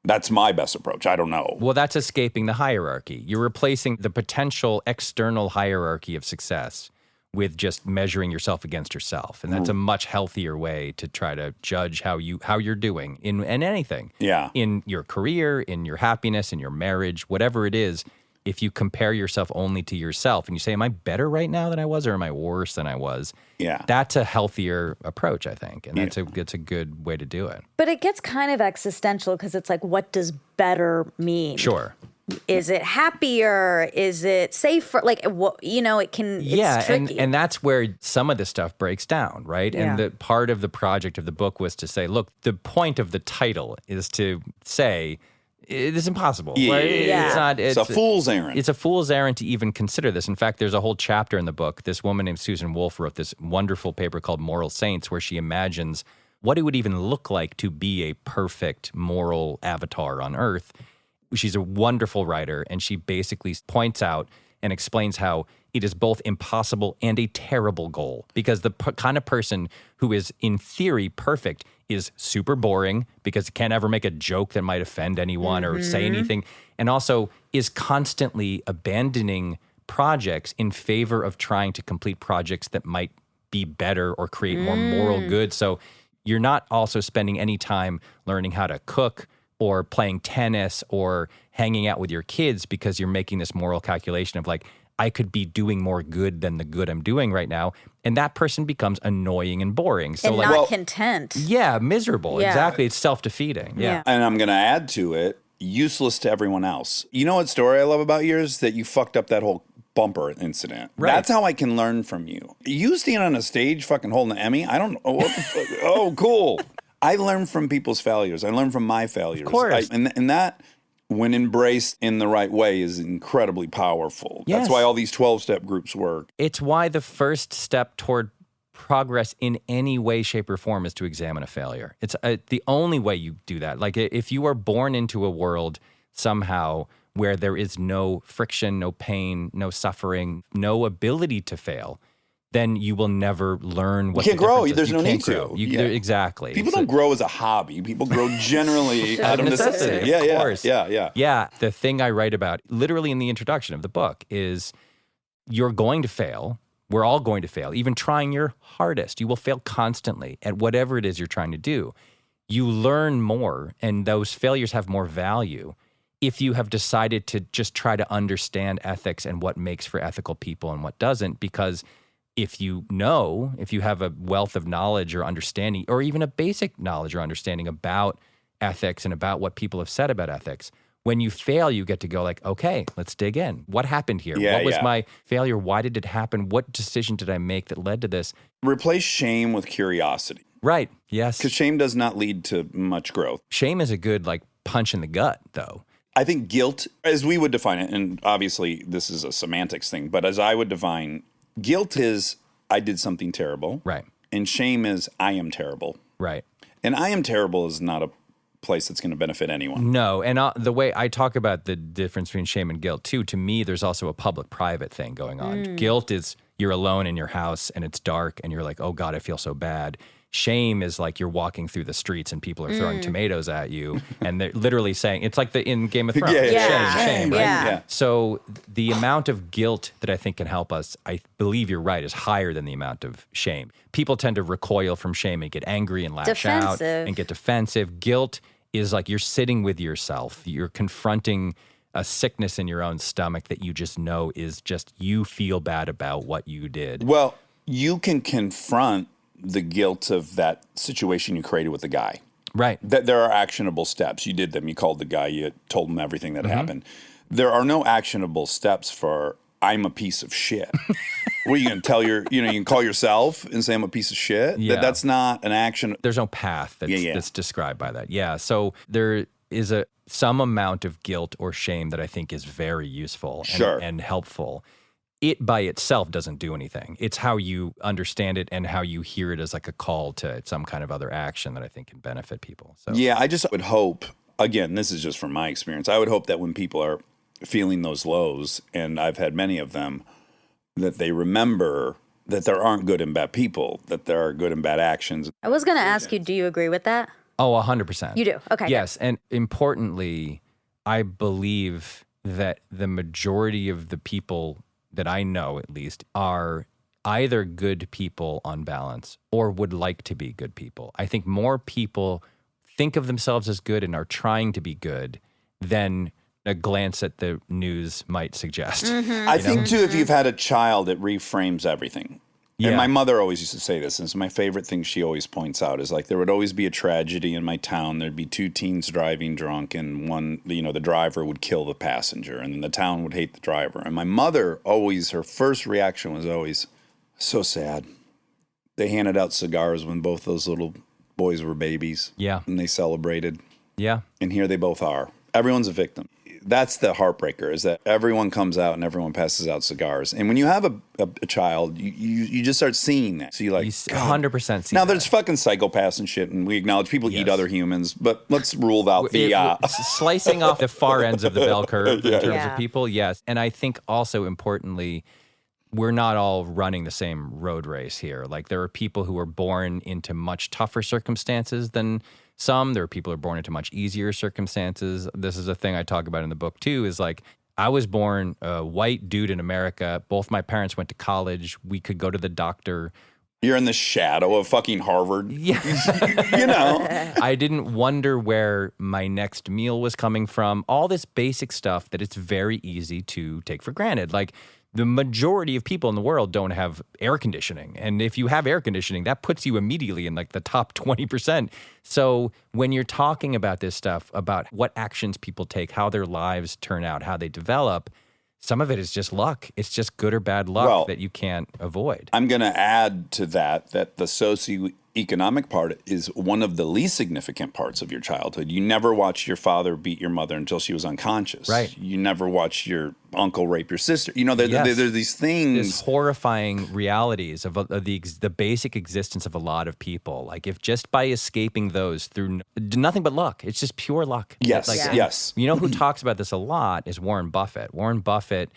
that's my best approach. I don't know. Well, that's escaping the hierarchy. You're replacing the potential external hierarchy of success with just measuring yourself against yourself. And that's a much healthier way to try to judge how you're doing in anything. Yeah. In your career, in your happiness, in your marriage, whatever it is. If you compare yourself only to yourself and you say, am I better right now than I was, or am I worse than I was? Yeah. That's a healthier approach, I think. And that's a good way to do it. But it gets kind of existential because it's like, what does better mean? Sure. Is it happier? Is it safer? Like, it's tricky. and that's where some of this stuff breaks down, right? Yeah. And the part of the project of the book was to say, look, the point of the title is to say, it is impossible. Yeah. Right? Yeah. It's a fool's errand. It's a fool's errand to even consider this. In fact, there's a whole chapter in the book. This woman named Susan Wolf wrote this wonderful paper called Moral Saints, where she imagines what it would even look like to be a perfect moral avatar on Earth. She's a wonderful writer, and she basically points out and explains how it is both impossible and a terrible goal, because the kind of person who is, in theory, perfect is super boring because it can't ever make a joke that might offend anyone or say anything, and also is constantly abandoning projects in favor of trying to complete projects that might be better or create more moral good. So you're not also spending any time learning how to cook or playing tennis or hanging out with your kids because you're making this moral calculation of like, I could be doing more good than the good I'm doing right now. And that person becomes annoying and boring. So and like, not content. yeah, miserable. Yeah. Exactly. It's self-defeating. Yeah. And I'm going to add to it, useless to everyone else. You know what story I love about yours? That you fucked up that whole bumper incident. Right. That's how I can learn from you. You stand on a stage fucking holding an Emmy. I don't know what the fuck. Oh, cool. I learn from people's failures. I learn from my failures. Of course. And that, when embraced in the right way, is incredibly powerful. Yes. That's why all these 12-step groups work. It's why the first step toward progress in any way, shape, or form is to examine a failure. It's the only way you do that. Like if you are born into a world somehow where there is no friction, no pain, no suffering, no ability to fail, then you will never learn what You can't the grow. difference is. There's You no can't need to. grow. Yeah. Exactly. People So- don't grow as a hobby. People grow generally out of necessity. Of course. Yeah. Yeah. The thing I write about, literally in the introduction of the book, is you're going to fail. We're all going to fail. Even trying your hardest, you will fail constantly at whatever it is you're trying to do. You learn more, and those failures have more value if you have decided to just try to understand ethics and what makes for ethical people and what doesn't. Because if you have a wealth of knowledge or understanding, or even a basic knowledge or understanding about ethics and about what people have said about ethics, when you fail, you get to go like, okay, let's dig in. What happened here? Yeah, what was yeah. my failure? Why did it happen? What decision did I make that led to this? Replace shame with curiosity, Right. Yes. because shame does not lead to much growth. Shame is a good like punch in the gut, though. I think guilt, as we would define it, and obviously this is a semantics thing, but as I would define, guilt is I did something terrible. Right. And shame is I am terrible. Right. And I am terrible is not a place that's going to benefit anyone. No, and the way I talk about the difference between shame and guilt too, to me, there's also a public-private thing going on. Guilt is you're alone in your house and it's dark and you're like, oh God, I feel so bad. Shame is like you're walking through the streets and people are throwing tomatoes at you and they're literally saying, it's like in Game of Thrones, shame, right? Yeah. So the amount of guilt that I think can help us, I believe you're right, is higher than the amount of shame. People tend to recoil from shame and get angry and lash out Defensive. and get defensive. Guilt is like you're sitting with yourself. You're confronting a sickness in your own stomach that you just know is just you feel bad about what you did. Well, you can confront the guilt of that situation you created with the guy. Right. That there are actionable steps. You did them. You called the guy. You told him everything that happened. There are no actionable steps for I'm a piece of shit. What are you going to tell you can call yourself and say I'm a piece of shit? Yeah. That's not an action. There's no path that's, that's described by that. Yeah. So there is some amount of guilt or shame that I think is very useful and helpful. It by itself doesn't do anything. It's how you understand it and how you hear it as like a call to some kind of other action that I think can benefit people. So Yeah, I just would hope, again, this is just from my experience, I would hope that when people are feeling those lows, and I've had many of them, that they remember that there aren't good and bad people, that there are good and bad actions. I was going to ask you, do you agree with that? Oh, 100%. You do? Okay. Yes, and importantly, I believe that the majority of the people that I know, at least, are either good people on balance or would like to be good people. I think more people think of themselves as good and are trying to be good than a glance at the news might suggest. Mm-hmm. I think, too, if you've had a child, it reframes everything. Yeah. And my mother always used to say this, and it's my favorite thing she always points out, is like there would always be a tragedy in my town. There'd be two teens driving drunk, and one, the driver would kill the passenger, and then the town would hate the driver. And my mother always, her first reaction was always, so sad. They handed out cigars when both those little boys were babies. Yeah. And they celebrated. Yeah. And here they both are. Everyone's a victim. That's the heartbreaker, is that everyone comes out and everyone passes out cigars. And when you have a child, you just start seeing that. So you're like, You God. 100% see Now, that. there's fucking psychopaths and shit, and we acknowledge people eat Yes. other humans, but let's rule out the... Slicing off the far ends of the bell curve in terms Yeah. of people, yes. And I think also importantly, we're not all running the same road race here. Like there are people who are born into much tougher circumstances than some. There are people who are born into much easier circumstances. This is a thing I talk about in the book too, is like I was born a white dude in America. Both my parents went to college. We could go to the doctor. You're in the shadow of fucking Harvard. Yeah. You know. I didn't wonder where my next meal was coming from. All this basic stuff that it's very easy to take for granted. Like the majority of people in the world don't have air conditioning. And if you have air conditioning, that puts you immediately in like the top 20%. So when you're talking about this stuff, about what actions people take, how their lives turn out, how they develop, some of it is just luck. It's just good or bad luck that you can't avoid. I'm going to add to that the socioeconomic part is one of the least significant parts of your childhood. You never watched your father beat your mother until she was unconscious. Right. You never watched your uncle rape your sister. You know, there's these things. There's horrifying realities of the basic existence of a lot of people. Like if just by escaping those through nothing but luck, it's just pure luck. Yes, Like, yes. You know who talks about this a lot is Warren Buffett. Warren Buffett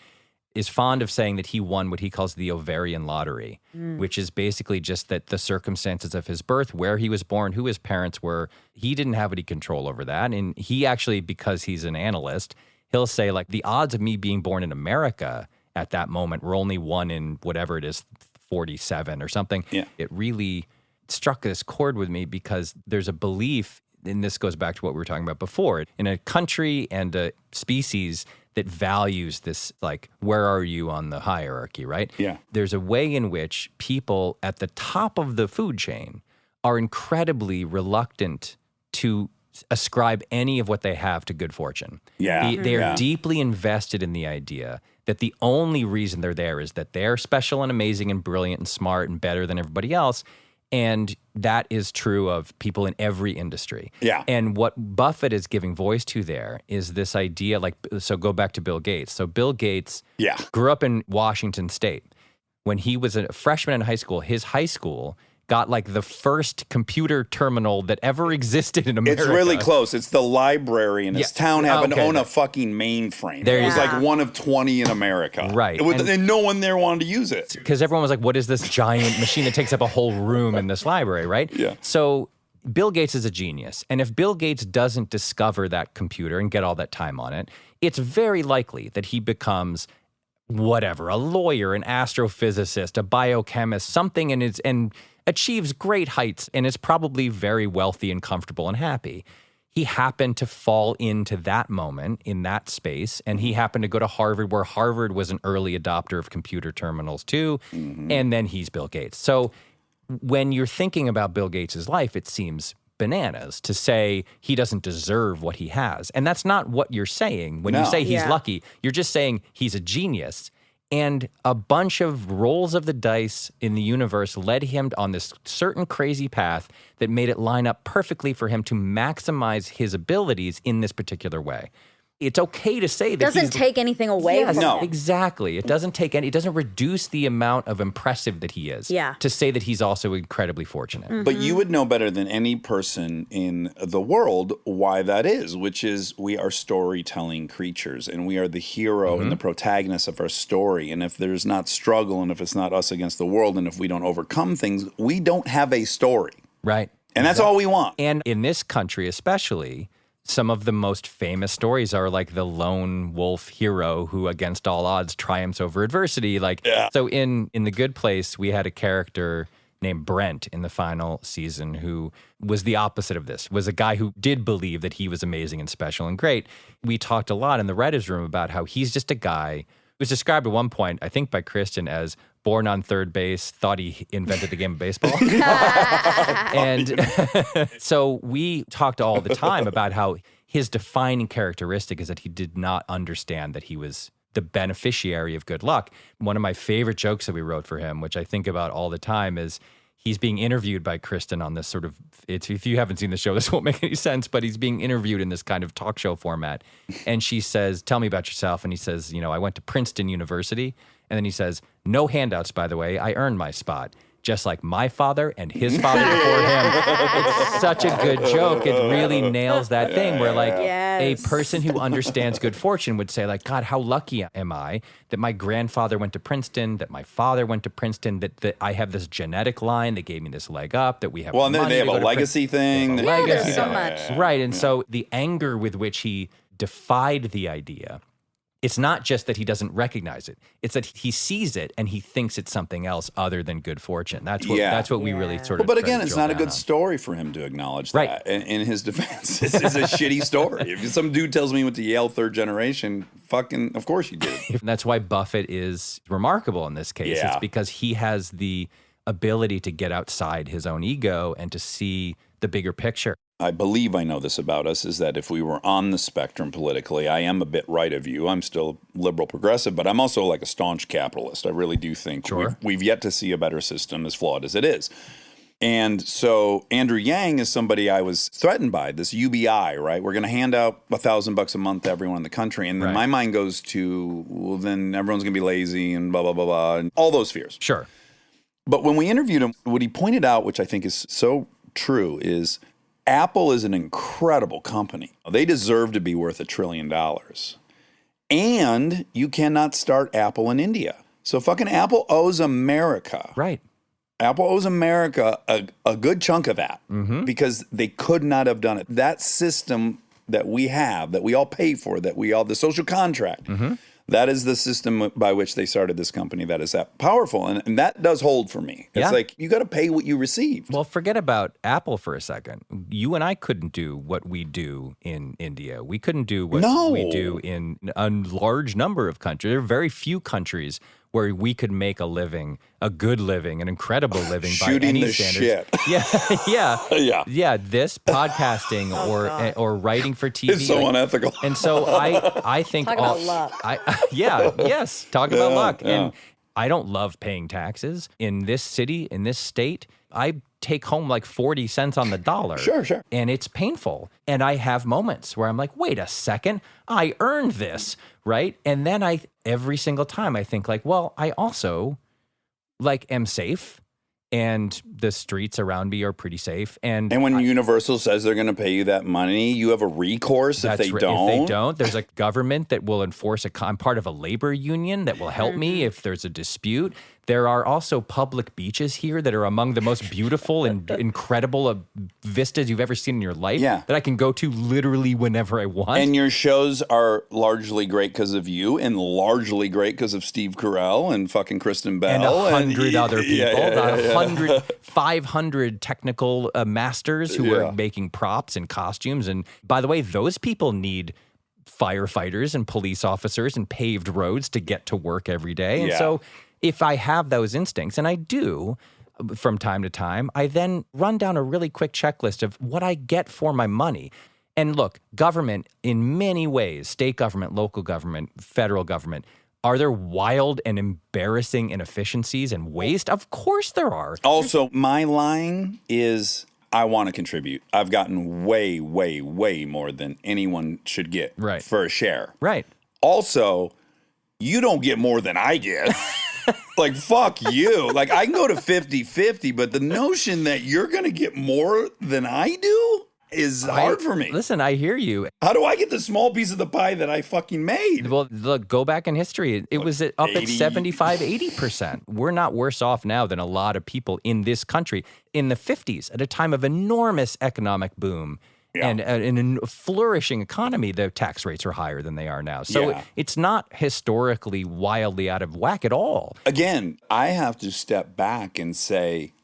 is fond of saying that he won what he calls the ovarian lottery, which is basically just that the circumstances of his birth, where he was born, who his parents were, he didn't have any control over that. And he actually, because he's an analyst, he'll say like the odds of me being born in America at that moment were only 1 in whatever it is, 47 or something. Yeah. It really struck this chord with me because there's a belief, and this goes back to what we were talking about before, in a country and a species that values this, like, where are you on the hierarchy, right? Yeah. There's a way in which people at the top of the food chain are incredibly reluctant to ascribe any of what they have to good fortune. Yeah. They're deeply invested in the idea that the only reason they're there is that they're special and amazing and brilliant and smart and better than everybody else. And that is true of people in every industry. Yeah. And what Buffett is giving voice to there is this idea, like, so go back to Bill Gates. So Bill Gates grew up in Washington State. When he was a freshman in high school, his high school got like the first computer terminal that ever existed in America. It's really close. It's the library in his town happened to own a fucking mainframe. There It you was go. like one of 20 in America. Right. And no one there wanted to use it. Because everyone was like, what is this giant machine that takes up a whole room in this library, right? Yeah. So Bill Gates is a genius. And if Bill Gates doesn't discover that computer and get all that time on it, it's very likely that he becomes whatever, a lawyer, an astrophysicist, a biochemist, something, and achieves great heights and is probably very wealthy and comfortable and happy. He happened to fall into that moment in that space, and he happened to go to Harvard, where Harvard was an early adopter of computer terminals too, and then he's Bill Gates. So when you're thinking about Bill Gates' life, it seems bananas to say he doesn't deserve what he has. And that's not what you're saying. When you say he's lucky, you're just saying he's a genius. And a bunch of rolls of the dice in the universe led him on this certain crazy path that made it line up perfectly for him to maximize his abilities in this particular way. It's okay to say that Doesn't take anything away from No. it. Exactly. It doesn't take any, it doesn't reduce the amount of impressive that he is. Yeah. To say that he's also incredibly fortunate. But you would know better than any person in the world why that is, which is we are storytelling creatures and we are the hero and the protagonist of our story. And if there's not struggle and if it's not us against the world and if we don't overcome things, we don't have a story. Right. And that's all we want. And in this country especially, some of the most famous stories are like the lone wolf hero who against all odds triumphs over adversity. So in The Good Place, we had a character named Brent in the final season who was the opposite of this, was a guy who did believe that he was amazing and special and great. We talked a lot in the writer's room about how he's just a guy who was described at one point, I think by Kristen, as born on third base, thought he invented the game of baseball. And so we talked all the time about how his defining characteristic is that he did not understand that he was the beneficiary of good luck. One of my favorite jokes that we wrote for him, which I think about all the time, is he's being interviewed by Kristen on this sort of, if you haven't seen the show, this won't make any sense, but he's being interviewed in this kind of talk show format. And she says, tell me about yourself. And he says, I went to Princeton University. And then he says, no handouts, by the way, I earned my spot. Just like my father and his father before him. It's such a good joke. It really nails that thing where like a person who understands good fortune would say like, God, how lucky am I that my grandfather went to Princeton, that my father went to Princeton, that I have this genetic line that gave me this leg up, that we have Well, and then money they have to a go to legacy thing. Princeton. Legacy. There's so much. Right. And so the anger with which he defied the idea it's not just that he doesn't recognize it. It's that he sees it and he thinks it's something else other than good fortune. That's what we really sort of But try again, to it's drill not a down good on. story for him to acknowledge Right. that. In his defense, this is a shitty story. If some dude tells me he went to Yale third generation, fucking, of course you did. And that's why Buffett is remarkable in this case. Yeah. It's because he has the ability to get outside his own ego and to see the bigger picture. I believe I know this about us, is that if we were on the spectrum politically, I am a bit right of you. I'm still liberal progressive, but I'm also like a staunch capitalist. I really do think we've yet to see a better system, as flawed as it is. And so Andrew Yang is somebody I was threatened by, this UBI, right? We're going to hand out $1,000 a month to everyone in the country. And then my mind goes to, well, then everyone's going to be lazy and blah, blah, blah, blah, and all those fears. Sure. But when we interviewed him, what he pointed out, which I think is so true, is Apple is an incredible company. They deserve to be worth $1 trillion. And you cannot start Apple in India. So fucking Apple owes America. Right. Apple owes America a good chunk of that because they could not have done it. That system that we have, that we all pay for, that we all, the social contract, that is the system by which they started this company that is that powerful. And that does hold for me. It's like, you got to pay what you received. Well, forget about Apple for a second. You and I couldn't do what we do in India. We couldn't do what we do in a large number of countries. There are very few countries where we could make a living, a good living, an incredible living by any standards. Yeah. This podcasting or writing for TV, It's so unethical. And so I think Talk about luck. Talk about luck. And I don't love paying taxes in this city, in this state. I take home like 40 cents on the dollar. Sure. And it's painful. And I have moments where I'm like, wait a second, I earned this, right? And then every single time I think like, well, I also like am safe and the streets around me are pretty safe. And when Universal says they're going to pay you that money, you have a recourse if they don't. If they don't, there's a government that will enforce I'm part of a labor union that will help me if there's a dispute. There are also public beaches here that are among the most beautiful and incredible vistas you've ever seen in your life that I can go to literally whenever I want. And your shows are largely great because of you and largely great because of Steve Carell and fucking Kristen Bell. And 100 other people, 500 technical masters who are making props and costumes. And by the way, those people need firefighters and police officers and paved roads to get to work every day. And so if I have those instincts, and I do from time to time, I then run down a really quick checklist of what I get for my money. And look, government in many ways, state government, local government, federal government, are there wild and embarrassing inefficiencies and waste? Of course there are. Also, my line is, I want to contribute. I've gotten way, way, way more than anyone should get for a share. Right. Also, you don't get more than I get. Like, fuck you. Like, I can go to 50-50, but the notion that you're going to get more than I do is hard for me. Listen, I hear you. How do I get the small piece of the pie that I fucking made? Well, look, go back in history. It was up at 75, 80%. We're not worse off now than a lot of people in this country. In the 50s, at a time of enormous economic boom, and in a flourishing economy, the tax rates are higher than they are now. So it's not historically wildly out of whack at all. Again, I have to step back and say,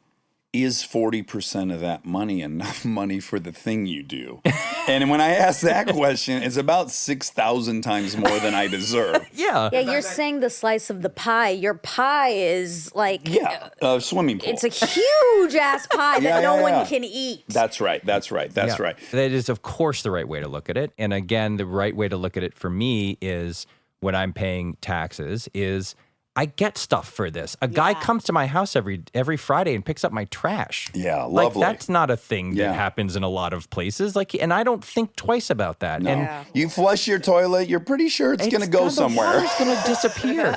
is 40% of that money enough money for the thing you do? And when I ask that question, it's about 6,000 times more than I deserve. Yeah, you're saying the slice of the pie. Your pie is like a swimming pool. It's a huge ass pie that no one can eat. That's right. That's right. That is, of course, the right way to look at it. And again, the right way to look at it for me is when I'm paying taxes is I get stuff for this. A guy comes to my house every Friday and picks up my trash. Yeah, lovely. Like, that's not a thing that happens in a lot of places. Like, and I don't think twice about that. No. And you flush your toilet, you're pretty sure it's going to go somewhere. It's going to disappear.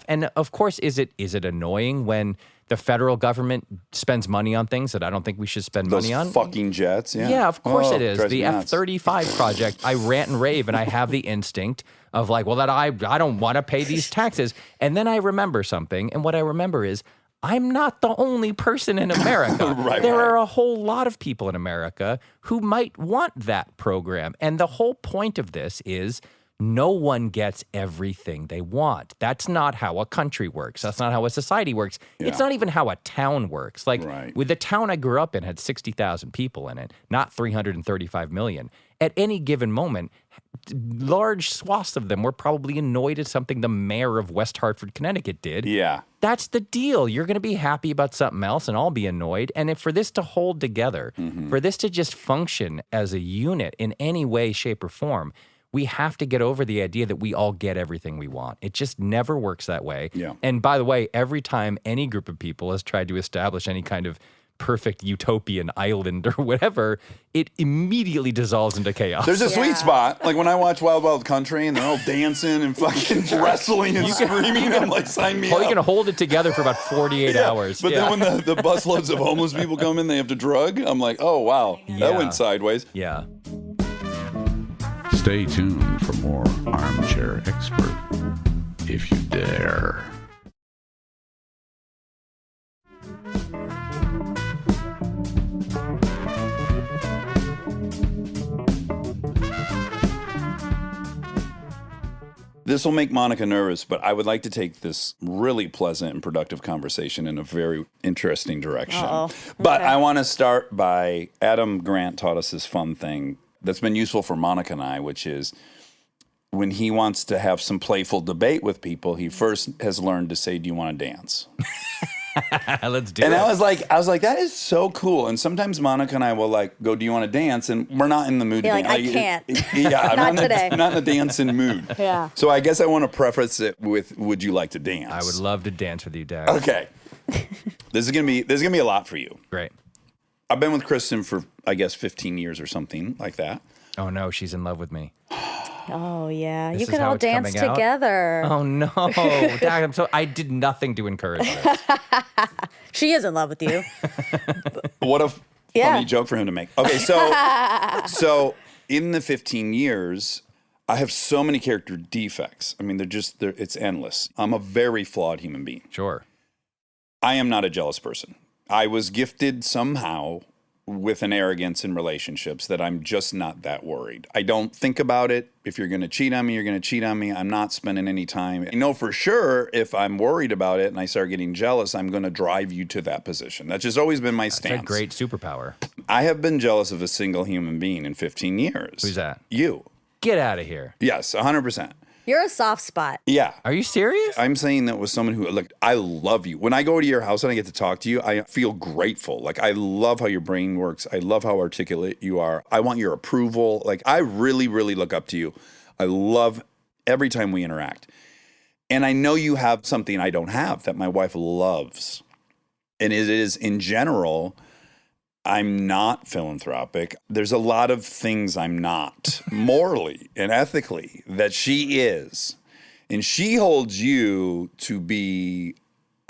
And of course, is it annoying when the federal government spends money on things that I don't think we should spend money on? Those fucking jets, Yeah, of course it is. The F-35 project, I rant and rave, and I have the instinct of like, well, that I don't want to pay these taxes. And then I remember something, and what I remember is I'm not the only person in America. There are a whole lot of people in America who might want that program. And the whole point of this is no one gets everything they want. That's not how a country works. That's not how a society works. It's not even how a town works. Like with the town I grew up in had 60,000 people in it, not 335 million. At any given moment, large swaths of them were probably annoyed at something the mayor of West Hartford, Connecticut did. Yeah. That's the deal. You're going to be happy about something else and I'll be annoyed. And if for this to hold together, for this to just function as a unit in any way, shape, or form, we have to get over the idea that we all get everything we want. It just never works that way. Yeah. And by the way, every time any group of people has tried to establish any kind of perfect utopian island or whatever, it immediately dissolves into chaos. There's a sweet spot. Like when I watch Wild Wild Country and they're all dancing and fucking wrestling and screaming, I'm like, sign me Oh, up. you're going to hold it together for about 48 hours. But then when the busloads of homeless people come in, they have to drug. I'm like, oh, wow, that went sideways. Yeah. Stay tuned for more Armchair Expert, if you dare. This will make Monica nervous, but I would like to take this really pleasant and productive conversation in a very interesting direction. But I want to start by Adam Grant taught us this fun thing that's been useful for Monica and I, which is when he wants to have some playful debate with people, he first has learned to say, "Do you want to dance?" Let's do it. And I was like, that is so cool. And sometimes Monica and I will like go, "Do you want to dance?" And we're not in the mood to You're dance. like, I can't. Yeah, I'm Not today. not in the dancing mood. Yeah. So I guess I want to preface it with, "Would you like to dance?" I would love to dance with you, Dax. Okay. This is gonna be a lot for you. Great. I've been with Kristen for I guess 15 years or something like that. Oh, no, she's in love with me. Oh, yeah. This You is could how all it's dance coming out? together. Oh, no. Dax, I did nothing to encourage this. She is in love with you. What a Yeah. funny joke for him to make. Okay, so in the 15 years, I have so many character defects. I mean, it's endless. I'm a very flawed human being. Sure. I am not a jealous person. I was gifted somehow with an arrogance in relationships that I'm just not that worried. I don't think about it. If you're going to cheat on me, you're going to cheat on me. I'm not spending any time. I know for sure if I'm worried about it and I start getting jealous, I'm going to drive you to that position. That's just always been my stance. It's a great superpower. I have been jealous of a single human being in 15 years. Who's that? You. Get out of here. Yes, 100%. You're a soft spot. Yeah. Are you serious? I'm saying that with someone who, look, I love you. When I go to your house and I get to talk to you, I feel grateful. Like, I love how your brain works. I love how articulate you are. I want your approval. Like, I really, really look up to you. I love every time we interact. And I know you have something I don't have that my wife loves. And it is, in general, I'm not philanthropic. There's a lot of things I'm not morally and ethically that she is. And she holds you to be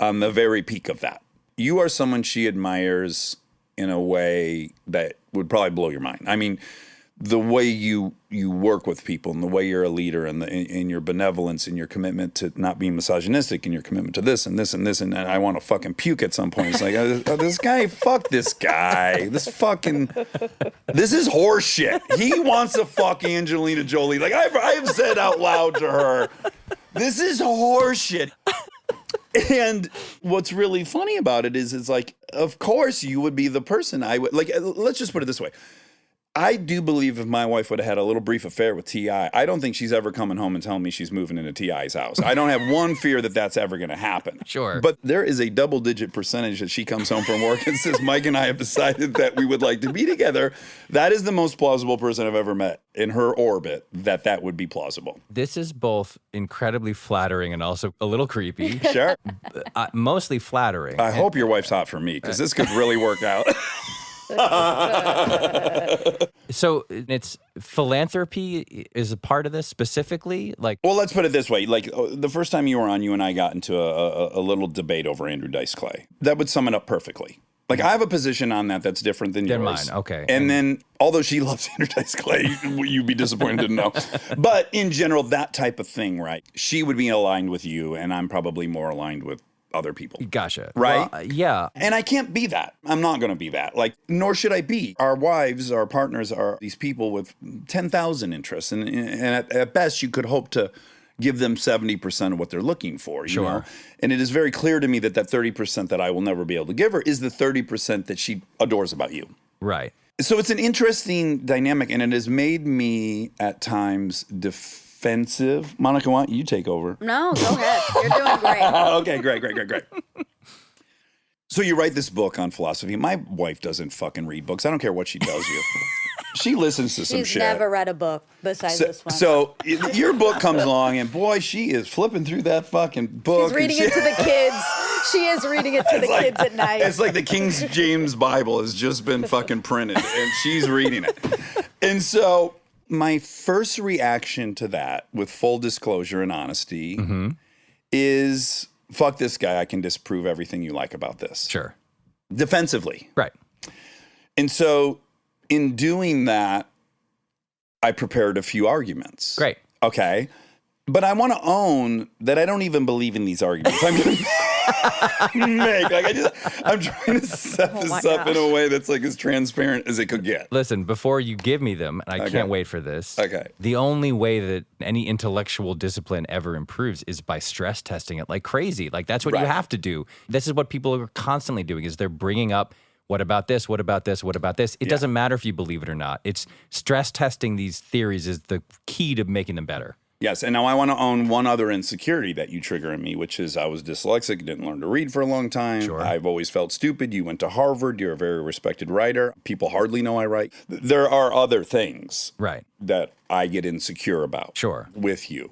on the very peak of that. You are someone she admires in a way that would probably blow your mind. I mean, the way you work with people and the way you're a leader and in your benevolence and your commitment to not being misogynistic and your commitment to this and this and this and I want to fucking puke at some point. It's like, this guy, fuck this guy. This is horse shit. He wants to fuck Angelina Jolie. Like I have said out loud to her, this is horse shit. And what's really funny about it is it's like, of course you would be the person I would, like, let's just put it this way. I do believe if my wife would have had a little brief affair with T.I., I don't think she's ever coming home and telling me she's moving into T.I.'s house. I don't have one fear that that's ever going to happen. Sure. But there is a double-digit percentage that she comes home from work and says, Mike and I have decided that we would like to be together. That is the most plausible person I've ever met in her orbit that would be plausible. This is both incredibly flattering and also a little creepy. Sure. Mostly flattering. I hope your wife's hot for me because this could really work out. So it's philanthropy is a part of this specifically? Like, well, let's put it this way. Like the first time you were on, you and I got into a little debate over Andrew Dice Clay. That would sum it up perfectly. Like I have a position on that's different than yours. Mine, okay. And then, although she loves Andrew Dice Clay, you'd be disappointed to know. But in general, that type of thing, right? She would be aligned with you, and I'm probably more aligned with other people. Gotcha. Right? Well, yeah. And I can't be that. I'm not going to be that. Like, nor should I be. Our wives, our partners are these people with 10,000 interests. And at best, you could hope to give them 70% of what they're looking for. You know? And it is very clear to me that 30% that I will never be able to give her is the 30% that she adores about you. Right. So it's an interesting dynamic, and it has made me at times defensive. Monica, why don't you take over? No, go ahead. You're doing great. Okay, great. So you write this book on philosophy. My wife doesn't fucking read books. I don't care what she tells you. She listens to some She's shit. never read a book besides this one. So your book comes along, and boy, she is flipping through that fucking book. She's reading it to the kids. She is reading it to the kids at night. It's like the King James Bible has just been fucking printed, and she's reading it. And so my first reaction to that, with full disclosure and honesty, is, fuck this guy. I can disprove everything you like about this. Sure. Defensively. Right. And so in doing that, I prepared a few arguments. Great. Okay. But I want to own that I don't even believe in these arguments. I'm going to I'm trying to set this up in a way that's like as transparent as it could get. Listen, before you give me them, and I can't wait for this. Okay. The only way that any intellectual discipline ever improves is by stress testing it like crazy. Like that's what you have to do. This is what people are constantly doing is they're bringing up, what about this? What about this? What about this? It doesn't matter if you believe it or not. It's stress testing these theories is the key to making them better. Yes, and now I want to own one other insecurity that you trigger in me, which is I was dyslexic, didn't learn to read for a long time. Sure. I've always felt stupid. You went to Harvard. You're a very respected writer. People hardly know I write. There are other things that I get insecure about with you.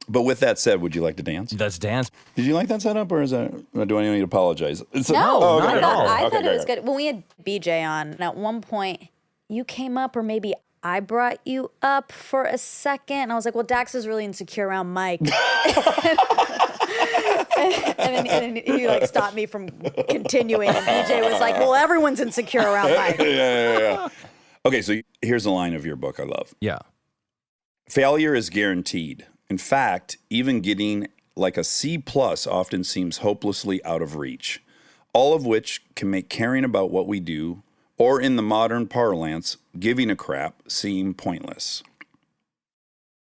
But with that said, would you like to dance? Let's dance. Need you like that setup, or is that? Or do I need to apologize? No, okay, not at all. I thought okay, it was good. When we had BJ on, and at one point you came up, or maybe I brought you up for a second, and I was like, well, Dax is really insecure around Mike. and then you like stopped me from continuing, and BJ was like, well, everyone's insecure around Mike. Yeah. Okay, so here's a line of your book I love. Yeah. Failure is guaranteed. In fact, even getting like a C+ often seems hopelessly out of reach, all of which can make caring about what we do, or in the modern parlance, giving a crap, seem pointless.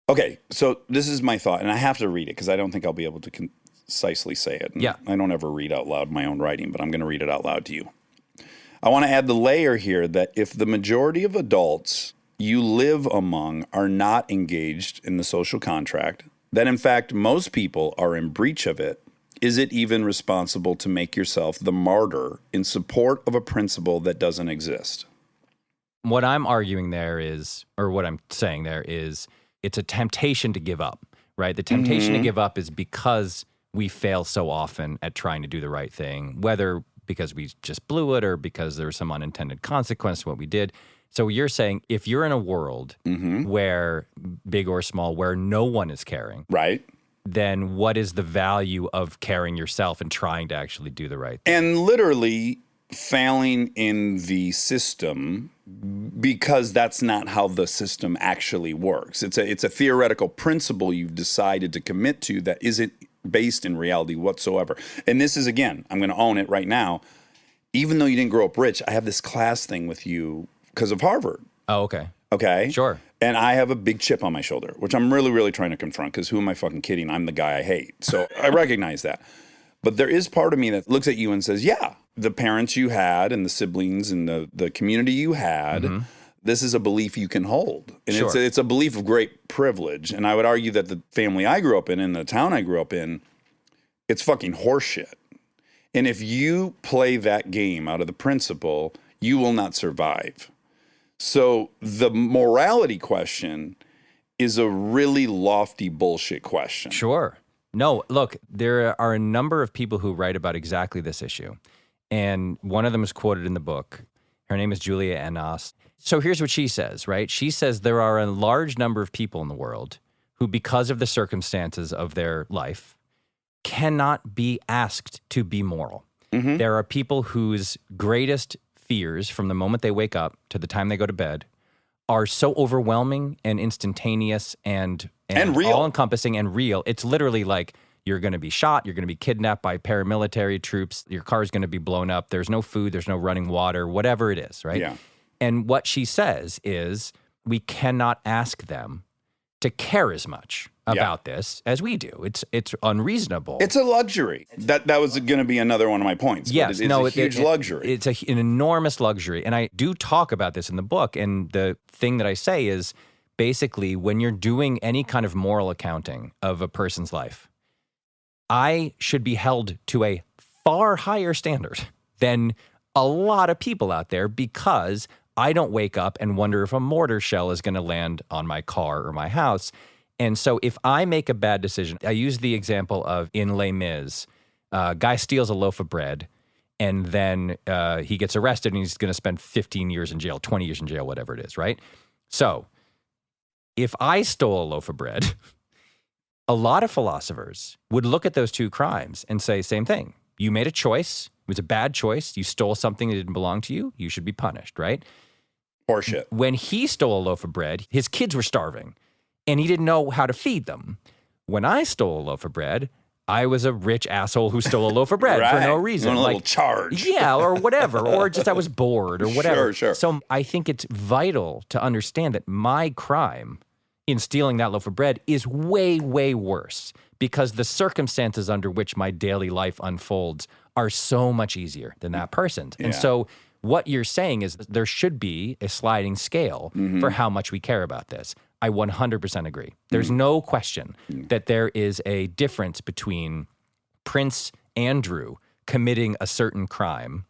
Okay, so this is my thought, and I have to read it because I don't think I'll be able to concisely say it. And I don't ever read out loud my own writing, but I'm going to read it out loud to you. I want to add the layer here that if the majority of adults you live among are not engaged in the social contract, that in fact most people are in breach of it, is it even responsible to make yourself the martyr in support of a principle that doesn't exist? What I'm arguing there is, or what I'm saying there is, it's a temptation to give up, right? The temptation to give up is because we fail so often at trying to do the right thing, whether because we just blew it or because there was some unintended consequence to what we did. So you're saying if you're in a world where, big or small, where no one is caring, right? Then what is the value of caring yourself and trying to actually do the right thing? And literally failing in the system because that's not how the system actually works. It's a theoretical principle you've decided to commit to that isn't based in reality whatsoever. And this is, again, I'm going to own it right now. Even though you didn't grow up rich, I have this class thing with you because of Harvard. Oh, okay. Okay? Sure. And I have a big chip on my shoulder, which I'm really, really trying to confront because who am I fucking kidding? I'm the guy I hate. So I recognize that. But there is part of me that looks at you and says, yeah, the parents you had and the siblings and the community you had, this is a belief you can hold. And it's a belief of great privilege. And I would argue that the family I grew up in and the town I grew up in, it's fucking horseshit. And if you play that game out of the principle, you will not survive. So the morality question is a really lofty bullshit question. Sure. No, look, there are a number of people who write about exactly this issue. And one of them is quoted in the book. Her name is Julia Enos. So here's what she says, right? She says there are a large number of people in the world who, because of the circumstances of their life, cannot be asked to be moral. There are people whose greatest fears from the moment they wake up to the time they go to bed are so overwhelming and instantaneous and real. all-encompassing and real. It's literally like You're going to be shot. You're going to be kidnapped by paramilitary troops. Your car's going to be blown up. There's no food. There's no running water, whatever it is, right? Yeah. And what she says is we cannot ask them to care as much about this as we do. It's unreasonable. It's a luxury. That was going to be another one of my points. But Yes, it's a huge luxury. It's an enormous luxury. And I do talk about this in the book. And the thing that I say is basically when you're doing any kind of moral accounting of a person's life, I should be held to a far higher standard than a lot of people out there because I don't wake up and wonder if a mortar shell is going to land on my car or my house. And so if I make a bad decision, I use the example of in Les Mis, guy steals a loaf of bread and then he gets arrested and he's going to spend 15 years in jail, 20 years in jail, whatever it is, right? So if I stole a loaf of bread, a lot of philosophers would look at those two crimes and say, same thing. You made a choice. It was a bad choice. You stole something that didn't belong to you. You should be punished, right? Horseshit. When he stole a loaf of bread, his kids were starving and he didn't know how to feed them. When I stole a loaf of bread, I was a rich asshole who stole a loaf of bread for no reason. On a little charge. Yeah, or whatever. Or just I was bored or whatever. Sure. So I think it's vital to understand that my crime in stealing that loaf of bread is way, way worse because the circumstances under which my daily life unfolds are so much easier than that person's. And so what you're saying is that there should be a sliding scale for how much we care about this. I 100% agree. There's no question that there is a difference between Prince Andrew committing a certain crime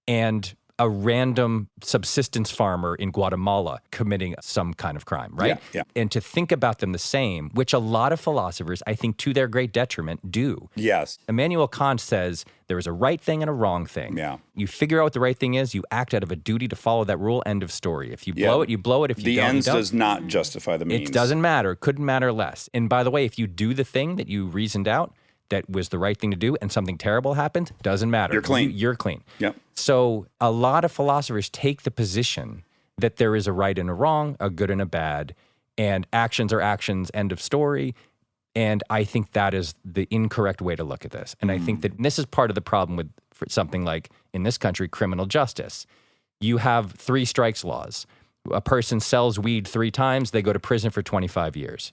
and a random subsistence farmer in Guatemala committing some kind of crime, right? Yeah. And to think about them the same, which a lot of philosophers, I think to their great detriment, do. Yes. Immanuel Kant says there is a right thing and a wrong thing. Yeah. You figure out what the right thing is, you act out of a duty to follow that rule, end of story. If you blow it, you blow it. If you the don't, ends you don't. does not justify the means. It doesn't matter. Couldn't matter less. And by the way, if you do the thing that you reasoned out that was the right thing to do and something terrible happened, doesn't matter. You're clean. You're clean. Yep. So a lot of philosophers take the position that there is a right and a wrong, a good and a bad, and actions are actions, end of story. And I think that is the incorrect way to look at this. And I think that this is part of the problem with for something like, in this country, criminal justice. You have 3 strikes laws. A person sells weed 3 times, they go to prison for 25 years.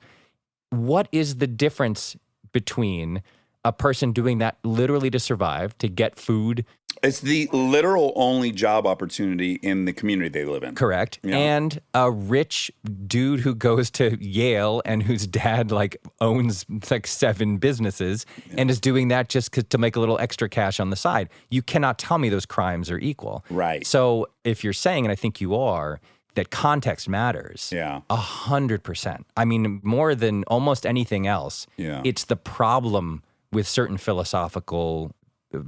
What is the difference between a person doing that literally to survive, to get food? It's the literal only job opportunity in the community they live in. Correct. Yeah. And a rich dude who goes to Yale and whose dad owns 7 businesses and is doing that just to make a little extra cash on the side. You cannot tell me those crimes are equal. Right. So if you're saying, and I think you are, that context matters. Yeah. 100%. I mean, more than almost anything else. Yeah. It's the problem with certain philosophical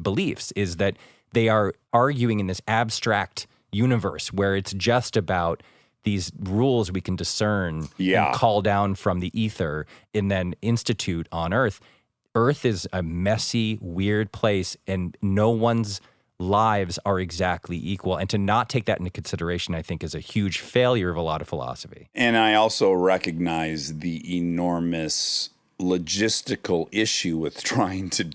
beliefs is that they are arguing in this abstract universe where it's just about these rules we can discern and call down from the ether and then institute on Earth. Earth is a messy, weird place, and no one's lives are exactly equal. And to not take that into consideration, I think, is a huge failure of a lot of philosophy. And I also recognize the enormous logistical issue with trying to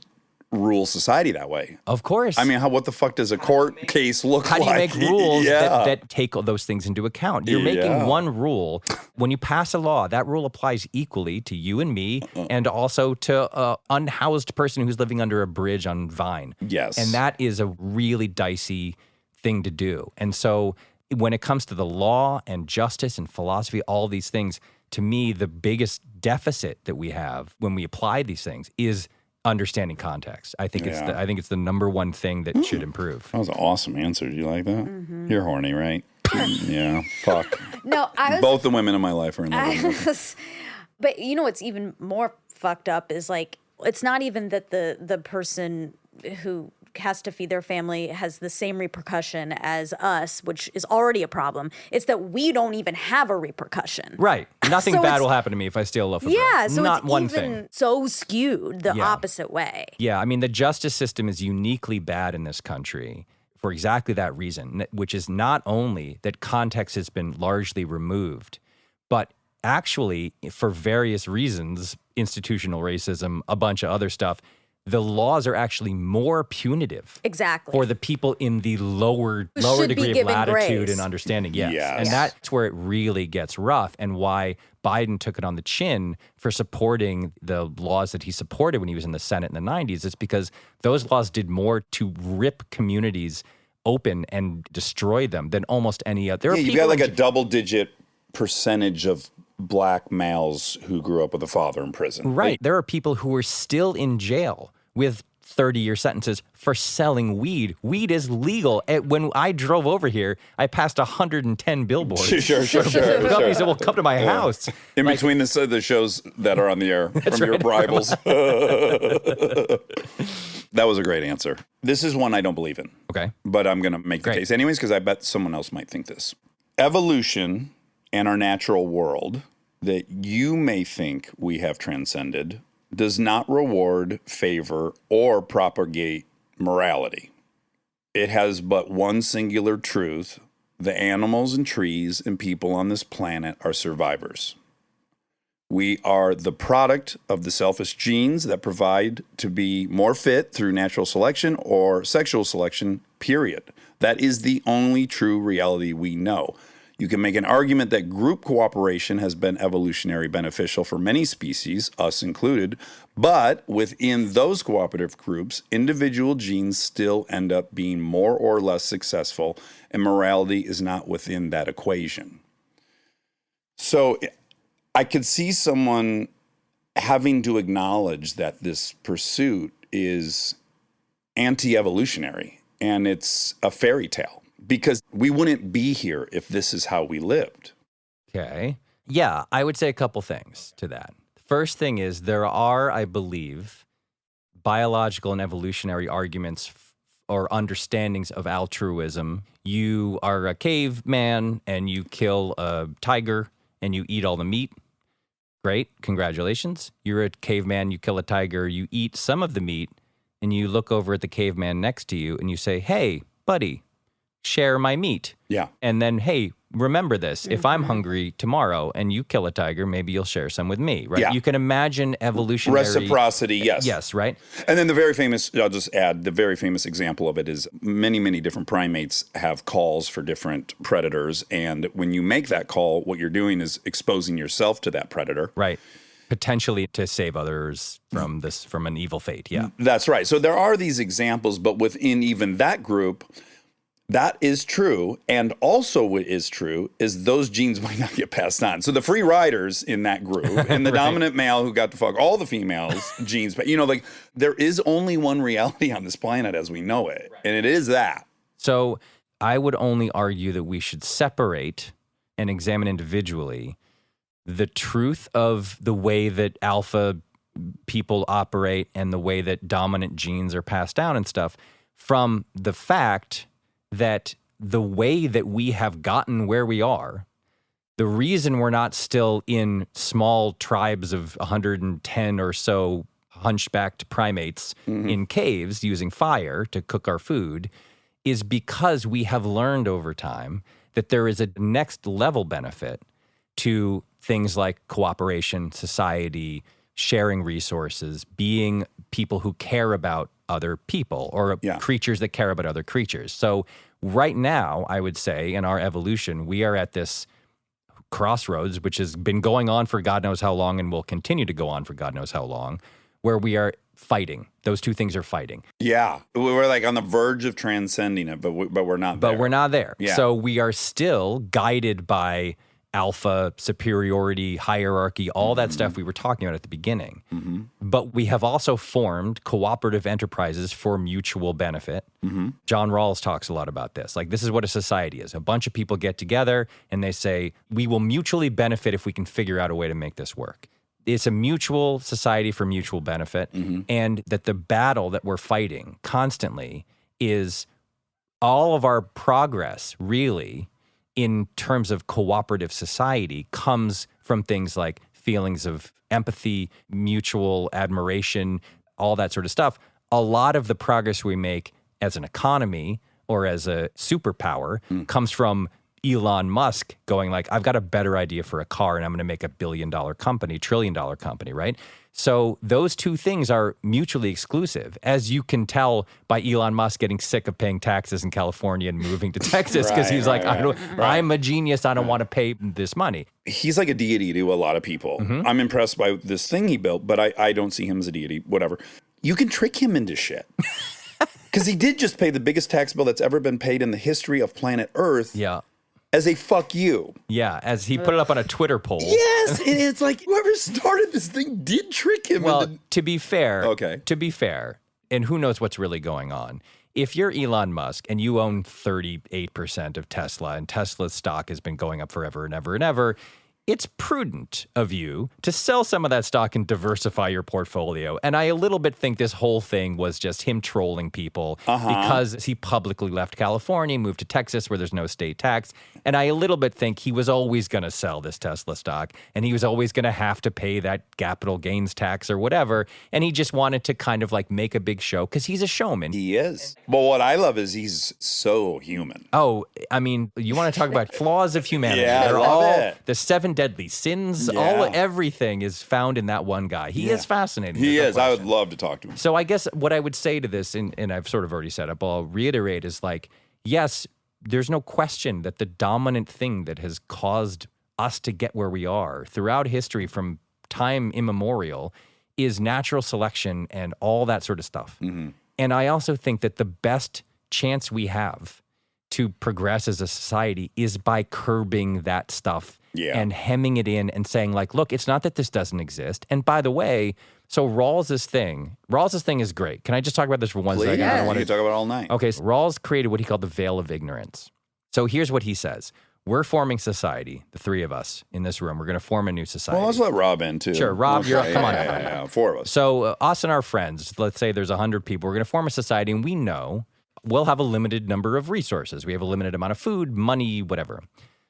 rule society that way. Of course. I mean, what the fuck does a court case look How like? do you make rules that take those things into account? You're making one rule. When you pass a law, that rule applies equally to you and me and also to an unhoused person who's living under a bridge on Vine. Yes. And that is a really dicey thing to do. And so when it comes to the law and justice and philosophy, all these things, to me, the biggest deficit that we have when we apply these things is understanding context. I think it's the number one thing that should improve. That was an awesome answer. Do you like that? You're horny, right? Yeah. Fuck. No, I was. Both the women in my life are in love. But you know what's even more fucked up is it's not even that the person who has to feed their family has the same repercussion as us, which is already a problem. It's that we don't even have a repercussion. Right. Nothing So bad it's- will happen to me if I steal a loaf of bread. Yeah, so Not it's one even thing. so skewed the Yeah. opposite way. Yeah, I mean, the justice system is uniquely bad in this country for exactly that reason, which is not only that context has been largely removed, but actually, for various reasons, institutional racism, a bunch of other stuff, the laws are actually more punitive Exactly. for the people in the lower should be degree of given latitude grace. and understanding. Yes. Yes. And that's where it really gets rough, and why Biden took it on the chin for supporting the laws that he supported when he was in the Senate in the 90s. It's because those laws did more to rip communities open and destroy them than almost any other. There are Yeah, you've people got like in- a double-digit percentage of black males who grew up with a father in prison. Right. There are people who are still in jail with 30-year sentences for selling weed. Weed is legal. When I drove over here, I passed 110 billboards. Sure. Companies that will come to my house. In between the shows that are on the air from your rivals. That was a great answer. This is one I don't believe in. Okay. But I'm going to make the Great. case anyways because I bet someone else might think this. Evolution and our natural world that you may think we have transcended does not reward, favor, or propagate morality. It has but one singular truth. The animals and trees and people on this planet are survivors. We are the product of the selfish genes that provide to be more fit through natural selection or sexual selection, period. That is the only true reality we know. You can make an argument that group cooperation has been evolutionary beneficial for many species, us included, but within those cooperative groups, individual genes still end up being more or less successful, and morality is not within that equation. So I could see someone having to acknowledge that this pursuit is anti-evolutionary and it's a fairy tale. Because we wouldn't be here if this is how we lived. Okay. Yeah, I would say a couple things to that. First thing is there are, I believe, biological and evolutionary arguments or understandings of altruism. You are a caveman and you kill a tiger and you eat all the meat. Great, congratulations. You're a caveman, you kill a tiger, you eat some of the meat, and you look over at the caveman next to you and you say, hey, buddy, share my meat. Yeah. And then, hey, remember this. If I'm hungry tomorrow and you kill a tiger, maybe you'll share some with me, right? Yeah. You can imagine evolutionary... Reciprocity, yes. Yes, right? And then I'll just add, the very famous example of it is many, many different primates have calls for different predators. And when you make that call, what you're doing is exposing yourself to that predator. Right. Potentially to save others from an evil fate, yeah. That's right. So there are these examples, but within even that group... That is true, and also what is true is those genes might not get passed on. So the free riders in that group, and the dominant male who got to fuck all the females' genes, but there is only one reality on this planet as we know it, and it is that. So I would only argue that we should separate and examine individually the truth of the way that alpha people operate and the way that dominant genes are passed down and stuff from the fact that the way that we have gotten where we are, the reason we're not still in small tribes of 110 or so hunchbacked primates in caves using fire to cook our food is because we have learned over time that there is a next level benefit to things like cooperation, society, sharing resources, being people who care about other people or creatures that care about other creatures. So right now, I would say in our evolution, we are at this crossroads, which has been going on for God knows how long and will continue to go on for God knows how long, where we are fighting. Those two things are fighting. Yeah. We're like on the verge of transcending it, but we're not there. But we're not there. Yeah. So we are still guided by alpha, superiority, hierarchy, all that stuff we were talking about at the beginning. But we have also formed cooperative enterprises for mutual benefit. John Rawls talks a lot about this. Like, this is what a society is. A bunch of people get together and they say, we will mutually benefit if we can figure out a way to make this work. It's a mutual society for mutual benefit. And that the battle that we're fighting constantly is all of our progress, really, in terms of cooperative society comes from things like feelings of empathy, mutual admiration, all that sort of stuff. A lot of the progress we make as an economy or as a superpower comes from Elon Musk going like, I've got a better idea for a car and I'm going to make $1 billion company, $1 trillion company, right? So those two things are mutually exclusive, as you can tell by Elon Musk getting sick of paying taxes in California and moving to Texas because he's like, I'm a genius. I don't want to pay this money. He's like a deity to a lot of people. I'm impressed by this thing he built, but I don't see him as a deity, whatever. You can trick him into shit. Because he did just pay the biggest tax bill that's ever been paid in the history of planet Earth. Yeah. As a fuck you. Yeah, as he put it up on a Twitter poll. Yes, and it's like whoever started this thing did trick him. Well, to be fair, Okay. To be fair, and who knows what's really going on. If you're Elon Musk and you own 38% of Tesla and Tesla's stock has been going up forever and ever and ever, it's prudent of you to sell some of that stock and diversify your portfolio. And I a little bit think this whole thing was just him trolling people because he publicly left California, moved to Texas where there's no state tax. And I a little bit think he was always going to sell this Tesla stock and he was always going to have to pay that capital gains tax or whatever. And he just wanted to kind of like make a big show because he's a showman. He is. But what I love is he's so human. Oh, I mean, you want to talk about flaws of humanity. Yeah, I They're love all it. the 7 deadly sins, everything is found in that one guy. He is fascinating. He There's is. no I would question. love to talk to him. So I guess what I would say to this, and I've sort of already said it, but I'll reiterate, is like, yes, there's no question that the dominant thing that has caused us to get where we are throughout history from time immemorial is natural selection and all that sort of stuff. And I also think that the best chance we have to progress as a society is by curbing that stuff and hemming it in and saying like, look, it's not that this doesn't exist. And by the way, so Rawls's thing is great. Can I just talk about this for 1 second? I don't We want can talk about it all night. Okay, so Rawls created what he called the veil of ignorance. So here's what he says. We're forming society, the three of us in this room. We're going to form a new society. Well, let's let Rob in, too. Sure, Rob, you're come on. Yeah, 4 of us. So us and our friends, let's say there's 100 people. We're going to form a society, and we know we'll have a limited number of resources. We have a limited amount of food, money, whatever.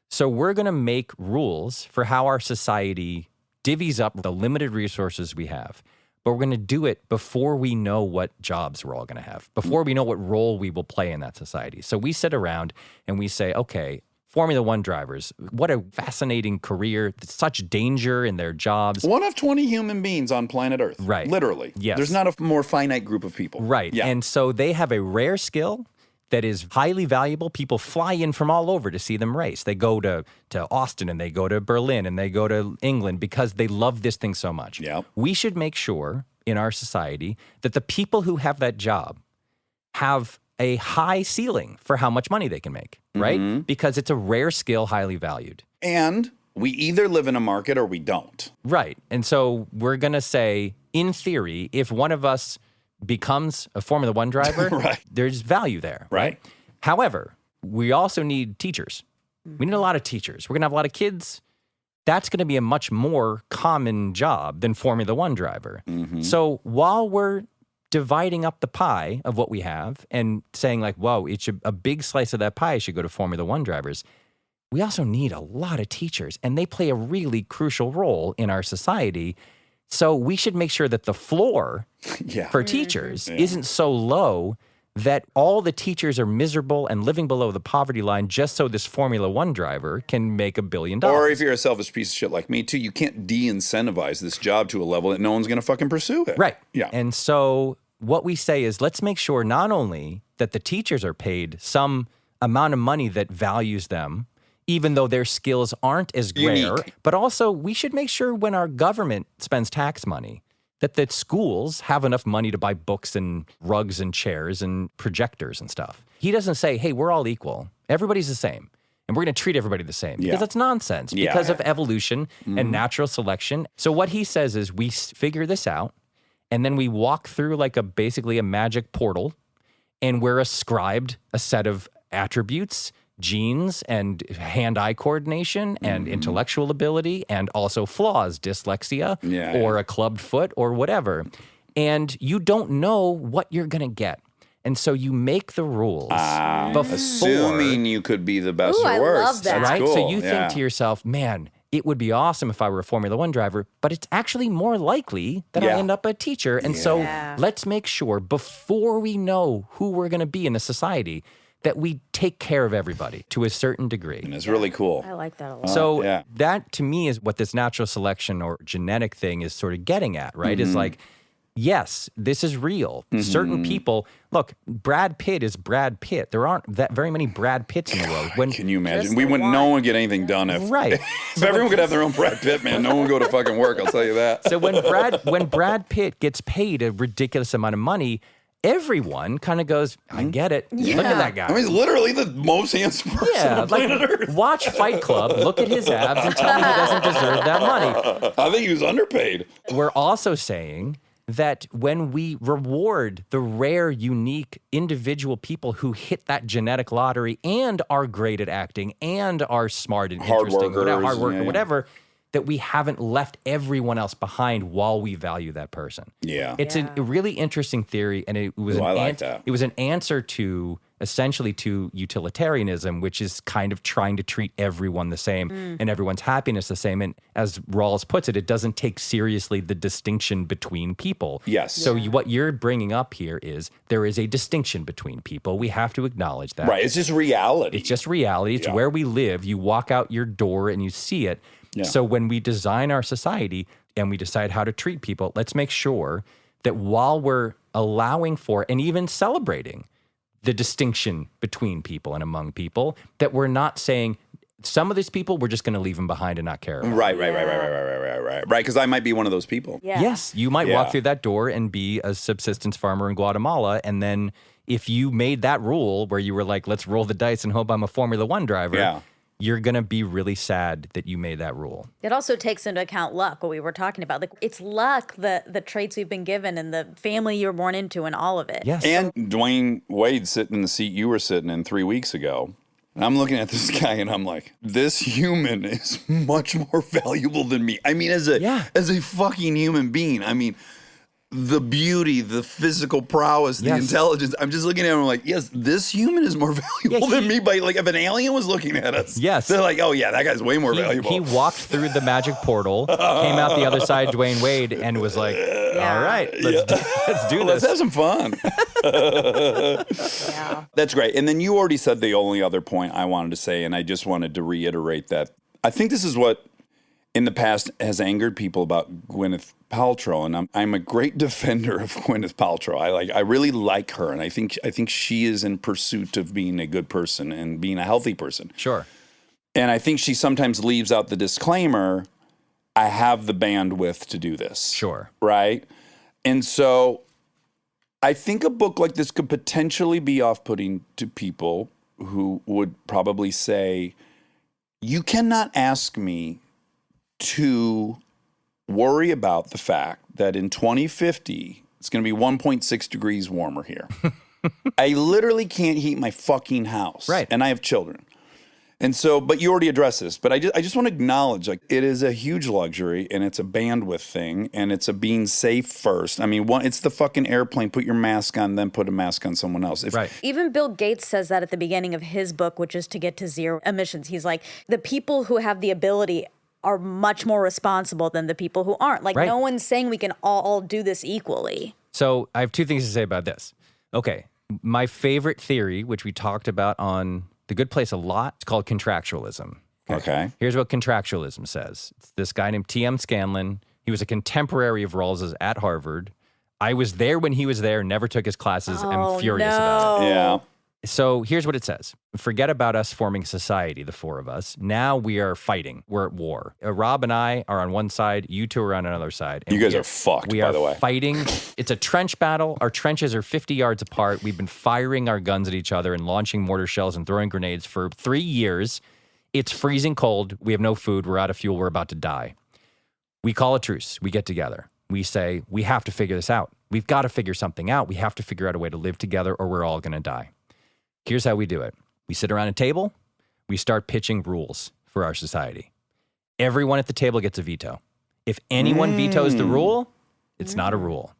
So we're going to make rules for how our society divvies up the limited resources we have. But we're going to do it before we know what jobs we're all going to have, before we know what role we will play in that society. So we sit around and we say, okay, Formula One drivers, what a fascinating career, such danger in their jobs. One of 20 human beings on planet Earth. Right. Literally. Yes. There's not a more finite group of people. Right. Yeah. And so they have a rare skill that is highly valuable. People fly in from all over to see them race. They go to Austin and they go to Berlin and they go to England because they love this thing so much. Yeah. We should make sure in our society that the people who have that job have a high ceiling for how much money they can make, right? Because it's a rare skill, highly valued. And we either live in a market or we don't. Right. And so we're going to say, in theory, if one of us becomes a Formula One driver, Right. there's value there. Right. However, we also need teachers. We need a lot of teachers. We're going to have a lot of kids. That's going to be a much more common job than Formula One driver. So while we're dividing up the pie of what we have and saying like, whoa, a big slice of that pie should go to Formula One drivers, we also need a lot of teachers, and they play a really crucial role in our society. So we should make sure that the floor for teachers isn't so low that all the teachers are miserable and living below the poverty line just so this Formula One driver can make $1 billion. Or if you're a selfish piece of shit like me, too, you can't de-incentivize this job to a level that no one's going to fucking pursue it. Right. Yeah. And so what we say is let's make sure not only that the teachers are paid some amount of money that values them, even though their skills aren't as rare, Unique. but also we should make sure when our government spends tax money that the schools have enough money to buy books and rugs and chairs and projectors and stuff. He doesn't say, hey, we're all equal. Everybody's the same. And we're going to treat everybody the same. Because that's nonsense. Because of evolution and natural selection. So what he says is we figure this out, and then we walk through like basically a magic portal, and we're ascribed a set of attributes, genes, and hand-eye coordination, and intellectual ability, and also flaws, dyslexia, or a clubbed foot, or whatever. And you don't know what you're going to get. And so you make the rules before. Assuming you could be the best Ooh, or I worst. love that. That's Right? cool. So you think to yourself, man, it would be awesome if I were a Formula One driver, but it's actually more likely that I end up a teacher. And so let's make sure before we know who we're going to be in a society that we take care of everybody to a certain degree. And it's really cool. I like that a lot. So yeah. that to me is what this natural selection or genetic thing is sort of getting at, right? Is like, yes, this is real. Certain people, look, Brad Pitt is Brad Pitt. There aren't that very many Brad Pitts in the world. When Can you imagine? Just We the wouldn't. one. No one would get anything done if Right. if everyone could have their own Brad Pitt, man. No one would go to fucking work. I'll tell you that. So when Brad Pitt gets paid a ridiculous amount of money, everyone kind of goes, I get it. Look at that guy. I mean, he's literally the most handsome person yeah, on planet like Earth. watch Fight Club, look at his abs, and tell me he doesn't deserve that money. I think he was underpaid. We're also saying that when we reward the rare, unique, individual people who hit that genetic lottery and are great at acting and are smart and Hard interesting, workers, hard worker, yeah, yeah. whatever, that we haven't left everyone else behind while we value that person. Yeah. It's a really interesting theory, and it was I like that. It was an answer to essentially to utilitarianism, which is kind of trying to treat everyone the same and everyone's happiness the same. And as Rawls puts it, it doesn't take seriously the distinction between people. Yes. So what you're bringing up here is there is a distinction between people. We have to acknowledge that. Right. It's just reality. It's just reality. It's Yeah. where we live. You walk out your door and you see it. Yeah. So when we design our society and we decide how to treat people, let's make sure that while we're allowing for and even celebrating the distinction between people and among people, that we're not saying some of these people, we're just going to leave them behind and not care about. Right. Right. Because I might be one of those people. Yeah. Yes, you might Yeah. walk through that door and be a subsistence farmer in Guatemala. And then if you made that rule where you were like, let's roll the dice and hope I'm a Formula One driver, Yeah. you're going to be really sad that you made that rule. It also takes into account luck, what we were talking about. Like, it's luck, the traits we've been given and the family you were born into and all of it. Yes. And Dwayne Wade sitting in the seat you were sitting in 3 weeks ago. And I'm looking at this guy and I'm like, this human is much more valuable than me. I mean, as a fucking human being, I mean, the beauty, the physical prowess, the Yes. intelligence. I'm just looking at him like, yes, this human is more valuable than me. By like, if an alien was looking at us, Yes. they're like, oh yeah, that guy's way more valuable. He walked through the magic portal, came out the other side, Dwayne Wade, and was like, all right, let's do Let's this. have some fun. Yeah. That's great. And then you already said the only other point I wanted to say, and I just wanted to reiterate that I think this is what in the past has angered people about Gwyneth Paltrow, and I'm a great defender of Gwyneth Paltrow. I really like her, and I think she is in pursuit of being a good person and being a healthy person. Sure. And I think she sometimes leaves out the disclaimer, I have the bandwidth to do this. Sure. Right? And so I think a book like this could potentially be off-putting to people who would probably say, you cannot ask me to worry about the fact that in 2050, it's going to be 1.6 degrees warmer here. I literally can't heat my fucking house. Right. And I have children. And so, but you already addressed this, but I just want to acknowledge, like, it is a huge luxury and it's a bandwidth thing and it's a being safe first. I mean, it's the fucking airplane, put your mask on, then put a mask on someone else. Right. Even Bill Gates says that at the beginning of his book, which is to get to zero emissions. He's like, the people who have the ability are much more responsible than the people who aren't. Like, Right. no one's saying we can all do this equally. So I have two things to say about this. Okay. My favorite theory, which we talked about on The Good Place a lot, it's called contractualism. Okay. Here's what contractualism says. It's this guy named T.M. Scanlon. He was a contemporary of Rawls's at Harvard. I was there when he was there, never took his classes. I'm furious about it. Yeah. So here's what it says. Forget about us forming society, the four of us. Now we are fighting. We're at war. Rob and I are on one side. You two are on another side. And You guys we are fucked, we by are the way. fighting. It's a trench battle. Our trenches are 50 yards apart. We've been firing our guns at each other and launching mortar shells and throwing grenades for 3 years. It's freezing cold. We have no food. We're out of fuel. We're about to die. We call a truce. We get together. We say, we have to figure this out. We've got to figure something out. We have to figure out a way to live together or we're all going to die. Here's how we do it. We sit around a table. We start pitching rules for our society. Everyone at the table gets a veto. If anyone vetoes the rule, it's not a rule.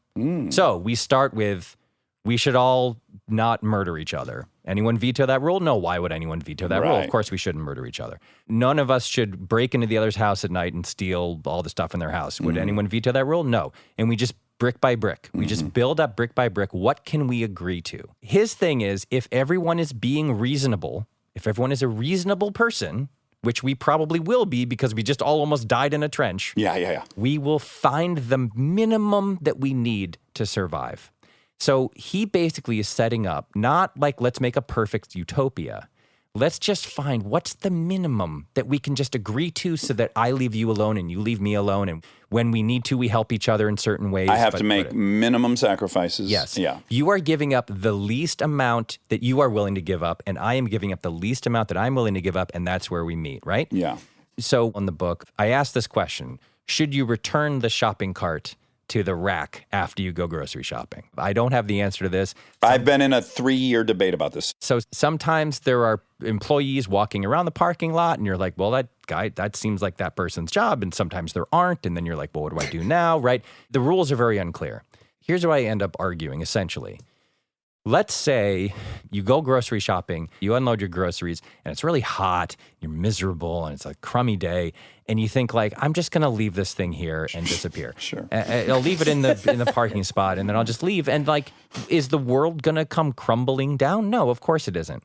So we start with, we should all not murder each other. Anyone veto that rule? No, why would anyone veto that rule? Right. Of course we shouldn't murder each other. None of us should break into the other's house at night and steal all the stuff in their house. Would anyone veto that rule? No. And we just brick by brick. We just build up brick by brick. What can we agree to? His thing is, if everyone is being reasonable, if everyone is a reasonable person, which we probably will be because we just all almost died in a trench. Yeah. We will find the minimum that we need to survive. So he basically is setting up, not like let's make a perfect utopia. Let's just find what's the minimum that we can just agree to so that I leave you alone and you leave me alone. And when we need to, we help each other in certain ways. I have to make minimum sacrifices. Yes. Yeah. You are giving up the least amount that you are willing to give up, and I am giving up the least amount that I'm willing to give up, and that's where we meet, right? Yeah. So in the book, I asked this question: should you return the shopping cart to the rack after you go grocery shopping? I don't have the answer to this. I've been in a 3-year debate about this. So sometimes there are employees walking around the parking lot and you're like, well, that seems like that person's job. And sometimes there aren't. And then you're like, well, what do I do now? Right? The rules are very unclear. Here's what I end up arguing, essentially. Let's say you go grocery shopping, you unload your groceries, and it's really hot, you're miserable, and it's a crummy day, and you think like, I'm just gonna leave this thing here and disappear. Sure. I'll leave it in the parking spot, and then I'll just leave. And like, is the world gonna come crumbling down? No, of course it isn't.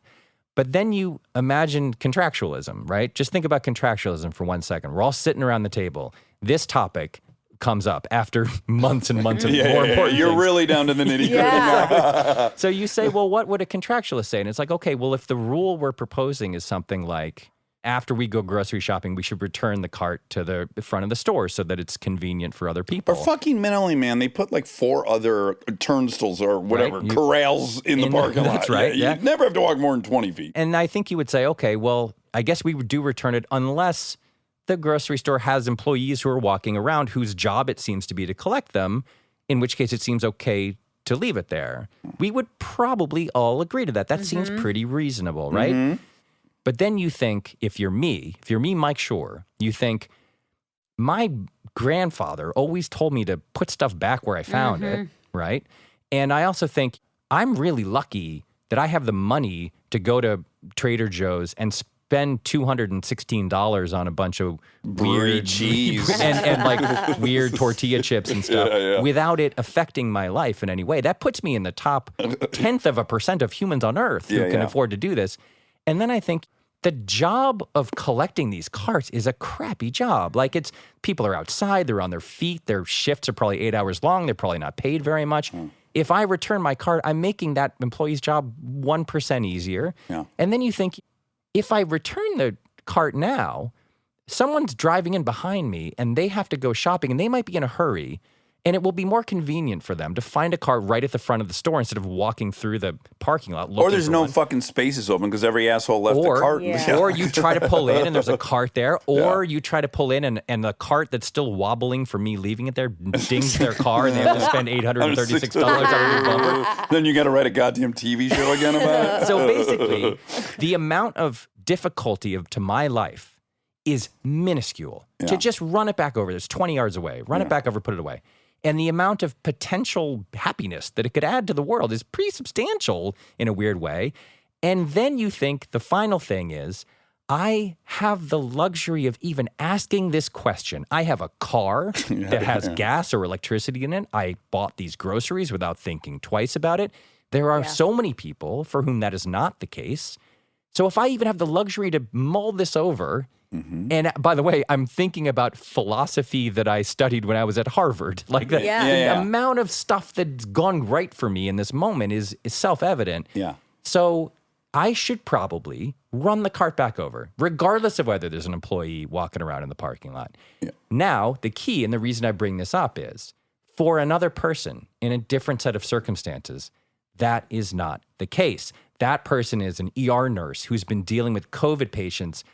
But then you imagine contractualism, right? Just think about contractualism for 1 second. We're all sitting around the table. This topic comes up after months and months of more important You're things. really down to the nitty-gritty. Yeah. So you say, well, what would a contractualist say? And it's like, okay, well, if the rule we're proposing is something like, after we go grocery shopping, we should return the cart to the front of the store so that it's convenient for other people. Or fucking mentally, man, they put like 4 other turnstiles or whatever, Right. corrals in the parking lot. That's right, yeah. You never have to walk more than 20 feet. And I think you would say, okay, well, I guess we do return it unless the grocery store has employees who are walking around whose job it seems to be to collect them, in which case it seems okay to leave it there. We would probably all agree to that. That seems pretty reasonable, right? But then you think, if you're me, Mike Schur, you think, my grandfather always told me to put stuff back where I found it, right? And I also think I'm really lucky that I have the money to go to Trader Joe's and spend $216 on a bunch of Brie weird cheese. and like weird tortilla chips and stuff without it affecting my life in any way. That puts me in the top 0.1% of humans on earth who can afford to do this. And then I think the job of collecting these carts is a crappy job. Like, it's people are outside, they're on their feet, their shifts are probably 8 hours long, they're probably not paid very much. If I return my cart, I'm making that employee's job 1% easier. Yeah. And then you think, if I return the cart now, someone's driving in behind me and they have to go shopping and they might be in a hurry. And it will be more convenient for them to find a cart right at the front of the store instead of walking through the parking lot. Or there's for no one. fucking spaces open because every asshole left the cart. Or you try to pull in and there's a cart there. Or you try to pull in and the cart that's still wobbling for me leaving it there dings their car and they have to spend $836 on a new bumper. Then you got to write a goddamn TV show again about it. So basically, the amount of difficulty to my life is minuscule. To just run it back over, there's 20 yards away, run it back over, put it away. And the amount of potential happiness that it could add to the world is pretty substantial in a weird way. And then you think the final thing is, I have the luxury of even asking this question. I have a car that has gas or electricity in it. I bought these groceries without thinking twice about it. There are so many people for whom that is not the case. So if I even have the luxury to mull this over, and by the way, I'm thinking about philosophy that I studied when I was at Harvard. Like the amount of stuff that's gone right for me in this moment is self-evident. Yeah. So I should probably run the cart back over, regardless of whether there's an employee walking around in the parking lot. Yeah. Now, the key and the reason I bring this up is, for another person in a different set of circumstances, that is not the case. That person is an ER nurse who's been dealing with COVID patients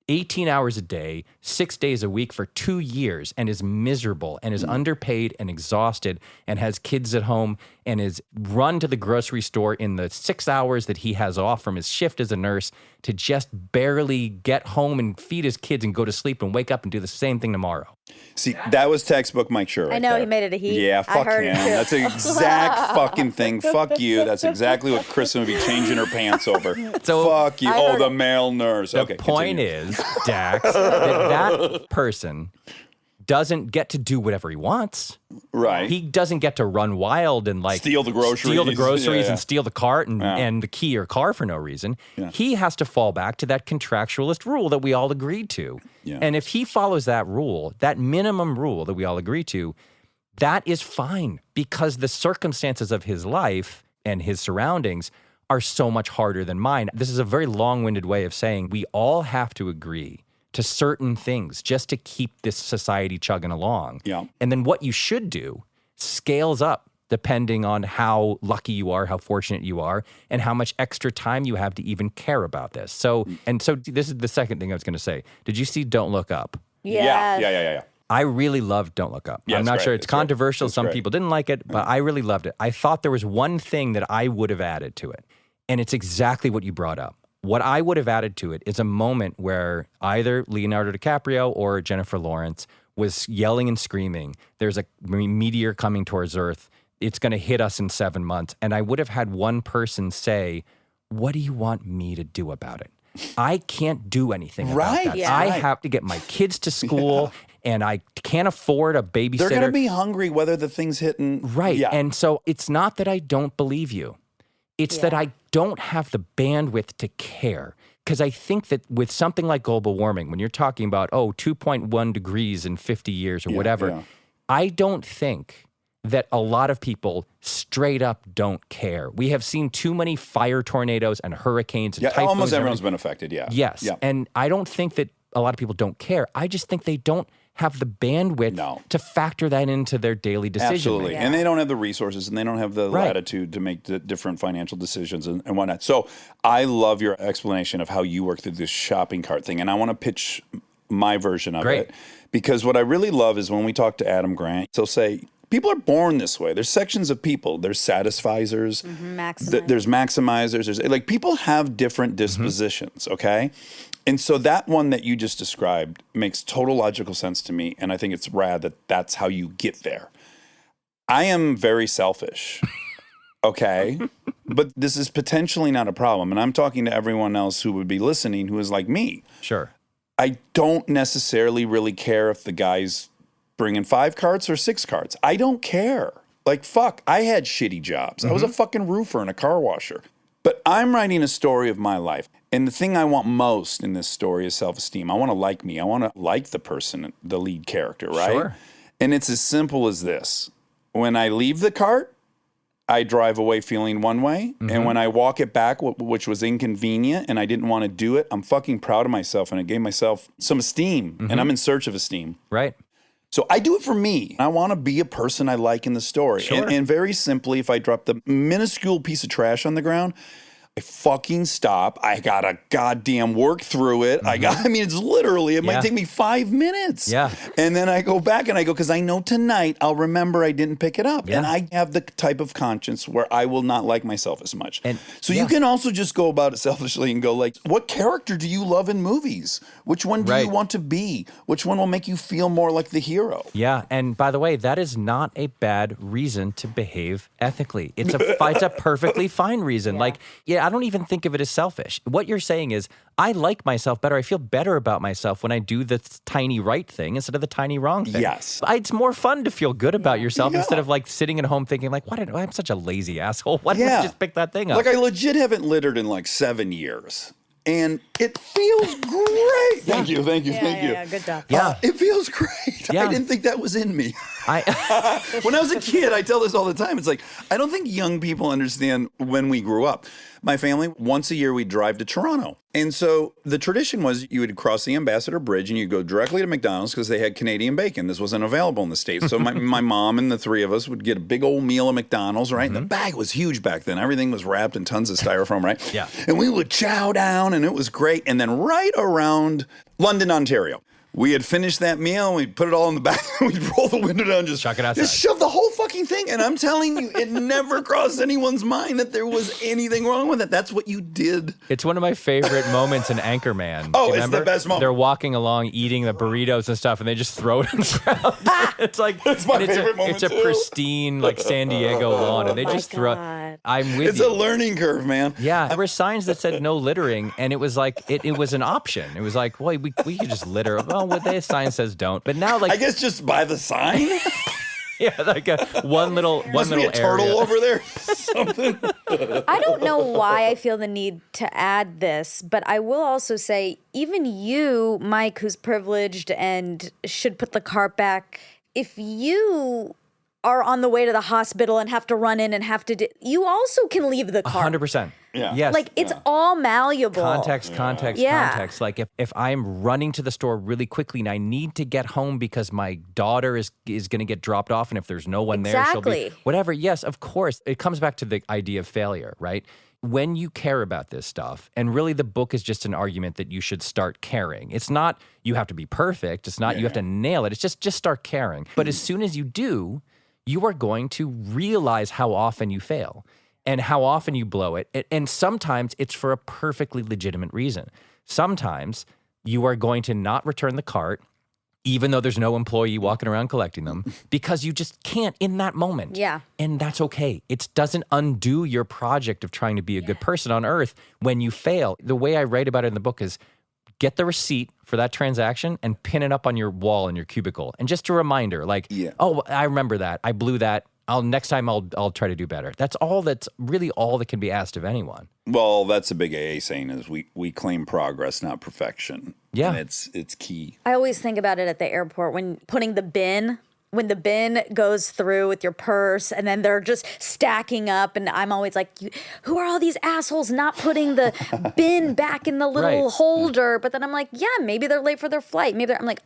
18 hours a day, 6 days a week for 2 years and is miserable and is underpaid and exhausted and has kids at home and is run to the grocery store in the 6 hours that he has off from his shift as a nurse to just barely get home and feed his kids and go to sleep and wake up and do the same thing tomorrow. See, that was textbook Mike Schur. I know, he made it a he. Yeah, I fuck heard him. it too. That's the exact fucking thing. Fuck you. That's exactly what Kristen would be changing her pants over. So fuck you. I Oh, heard the male nurse. The Okay, point continue. is, Dax, that person doesn't get to do whatever he wants. Right. He doesn't get to run wild and like Steal the groceries. Yeah. and steal the cart and the key or car for no reason. Yeah. He has to fall back to that contractualist rule that we all agreed to. Yeah. And if he follows that rule, that minimum rule that we all agree to, that is fine because the circumstances of his life and his surroundings are so much harder than mine. This is a very long-winded way of saying we all have to agree to certain things just to keep this society chugging along. Yeah. And then what you should do scales up depending on how lucky you are, how fortunate you are, and how much extra time you have to even care about this. So this is the second thing I was going to say. Did you see Don't Look Up? Yeah. I really loved Don't Look Up. Yeah, I'm it's not great. sure. It's It's great. controversial. It's Some great. people didn't like it, but I really loved it. I thought there was one thing that I would have added to it, and it's exactly what you brought up. What I would have added to it is a moment where either Leonardo DiCaprio or Jennifer Lawrence was yelling and screaming, there's a meteor coming towards Earth. It's going to hit us in 7 months. And I would have had one person say, what do you want me to do about it? I can't do anything about Right. that. Yeah. I Right. have to get my kids to school, and I can't afford a babysitter. They're going to be hungry whether the thing's hitting. Right. Yeah. And so it's not that I don't believe you. It's that I don't have the bandwidth to care. Because I think that with something like global warming, when you're talking about, 2.1 degrees in 50 years or whatever, yeah. I don't think that a lot of people straight up don't care. We have seen too many fire tornadoes and hurricanes and Yeah, typhoons. almost and everyone's everything. been affected, yeah. Yes. Yeah. And I don't think that a lot of people don't care. I just think they don't have the bandwidth to factor that into their daily decision. Absolutely. making. And they don't have the resources and they don't have the Right. latitude to make the different financial decisions and whatnot. So I love your explanation of how you work through this shopping cart thing. And I want to pitch my version of Great. it. Because what I really love is when we talk to Adam Grant, he'll say, people are born this way. There's sections of people. There's satisficers. There's maximizers. There's like people have different dispositions, okay? And so that one that you just described makes total logical sense to me. And I think it's rad that that's how you get there. I am very selfish, okay? But this is potentially not a problem. And I'm talking to everyone else who would be listening who is like me. Sure. I don't necessarily really care if the guy's bringing 5 carts or 6 carts. I don't care. Like, fuck, I had shitty jobs. I was a fucking roofer and a car washer. But I'm writing a story of my life. And the thing I want most in this story is self-esteem. I want to like me. I want to like the person, the lead character, right? Sure. And it's as simple as this. When I leave the cart, I drive away feeling one way. And when I walk it back, which was inconvenient and I didn't want to do it, I'm fucking proud of myself and I gave myself some esteem. And I'm in search of esteem. Right. So I do it for me. I want to be a person I like in the story. Sure. And very simply, if I drop the minuscule piece of trash on the ground, I fucking stop. I gotta goddamn work through it. I mean, it's literally, it might take me 5 minutes. Yeah. And then I go back and I go, because I know tonight I'll remember I didn't pick it up. Yeah. And I have the type of conscience where I will not like myself as much. And- so you can also just go about it selfishly and go like, what character do you love in movies? Which one do you Right. want to be? Which one will make you feel more like the hero? Yeah, and by the way, that is not a bad reason to behave ethically. It's a perfectly fine reason. Like, I don't even think of it as selfish. What you're saying is, I like myself better. I feel better about myself when I do the tiny right thing instead of the tiny wrong thing. Yes. It's more fun to feel good about yourself Yeah. instead of like sitting at home thinking like, I'm such a lazy asshole. Why didn't I just pick that thing up? Like I legit haven't littered in like 7 years. And it feels great. Thank you. Yeah, good job. Yeah. It feels great. Yeah. I didn't think that was in me. I When I was a kid, I tell this all the time. It's like, I don't think young people understand when we grew up. My family, once a year, we'd drive to Toronto. And so the tradition was you would cross the Ambassador Bridge and you'd go directly to McDonald's because they had Canadian bacon. This wasn't available in the States. So my mom and the 3 of us would get a big old meal at McDonald's, right? And the bag was huge back then. Everything was wrapped in tons of styrofoam, right? Yeah. And we would chow down and it was great. And then right around London, Ontario, we had finished that meal and we'd put it all in the back and we'd roll the window down and just Chuck it outside. Just shove the whole fucking thing. And I'm telling you, it never crossed anyone's mind that there was anything wrong with it. That's what you did. It's one of my favorite moments in Anchorman. Oh, Do you it's the remember? best moment. They're walking along eating the burritos and stuff, and they just throw it on the ground. It's like It's my and favorite moment, It's a too. pristine like San Diego lawn, and they just throw. God. I'm with It's you. a learning curve, man. Yeah, there were signs that said no littering, and it was like it was an option. It was like, well, we could just litter. Oh, oh, well, the sign says don't. But now, like, I guess just by the sign. yeah, like one little Must be a turtle area. over there. Something. I don't know why I feel the need to add this, but I will also say, even you, Mike, who's privileged and should put the cart back, if you are on the way to the hospital and have to run in and have to you also can leave the cart. 100%. Yeah. Yes. Like, it's all malleable. Context. Yeah. Context. Like if I'm running to the store really quickly and I need to get home because my daughter is going to get dropped off, and if there's no one there, she'll be Exactly. whatever. Yes, of course. It comes back to the idea of failure, right? When you care about this stuff, and really the book is just an argument that you should start caring. It's not you have to be perfect. It's not you have to nail it. It's just start caring. But as soon as you do, you are going to realize how often you fail and how often you blow it. And sometimes it's for a perfectly legitimate reason. Sometimes you are going to not return the cart, even though there's no employee walking around collecting them, because you just can't in that moment. Yeah. And that's okay. It doesn't undo your project of trying to be a good person on earth when you fail. The way I write about it in the book is get the receipt for that transaction and pin it up on your wall in your cubicle. And just a reminder, like, oh, I remember that. I blew that. Next time I'll try to do better. That's really all that can be asked of anyone. Well, that's a big AA saying is we claim progress, not perfection. Yeah. And it's key. I always think about it at the airport when putting the bin. When the bin goes through with your purse and then they're just stacking up, and I'm always like, who are all these assholes not putting the bin back in the little Right. holder? But then I'm like, yeah, maybe they're late for their flight.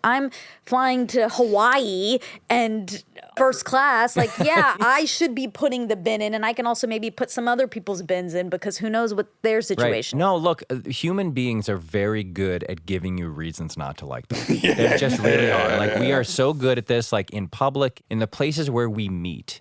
I'm flying to Hawaii and first class. Like, yeah, I should be putting the bin in, and I can also maybe put some other people's bins in because who knows what their situation. No, look, human beings are very good at giving you reasons not to like them. They just really are. Like, we are so good at this, like in public, in the places where we meet,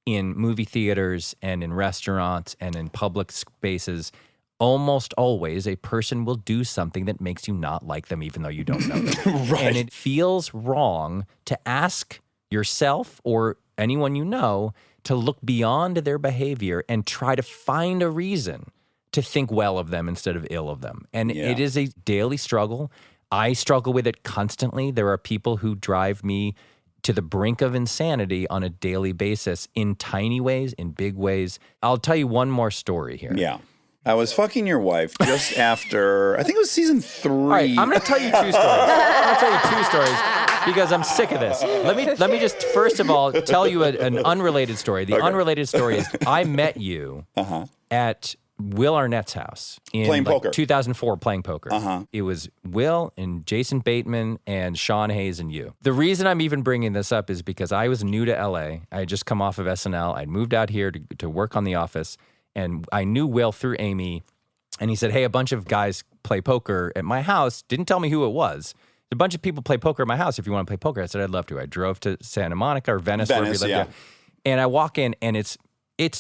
in movie theaters and in restaurants and in public spaces. Almost always a person will do something that makes you not like them, even though you don't know them. Right. And it feels wrong to ask yourself or anyone you know to look beyond their behavior and try to find a reason to think well of them instead of ill of them. And it is a daily struggle. I struggle with it constantly. There are people who drive me to the brink of insanity on a daily basis in tiny ways, in big ways. I'll tell you one more story here. Yeah. I was fucking your wife just after, I think it was season 3. All right, I'm going to tell you 2 stories. I'm going to tell you 2 stories because I'm sick of this. Let me just first of all tell you an unrelated story. The unrelated story is I met you at Will Arnett's house in Playing poker. 2004 playing poker. It was Will and Jason Bateman and Sean Hayes and you. The reason I'm even bringing this up is because I was new to LA. I had just come off of SNL. I'd moved out here to work on The Office. And I knew Will through Amy, and he said, hey, a bunch of guys play poker at my house. Didn't tell me who it was. A bunch of people play poker at my house if you want to play poker. I said, I'd love to. I drove to Santa Monica or Venice where we lived. yeah. And I walk in, and it's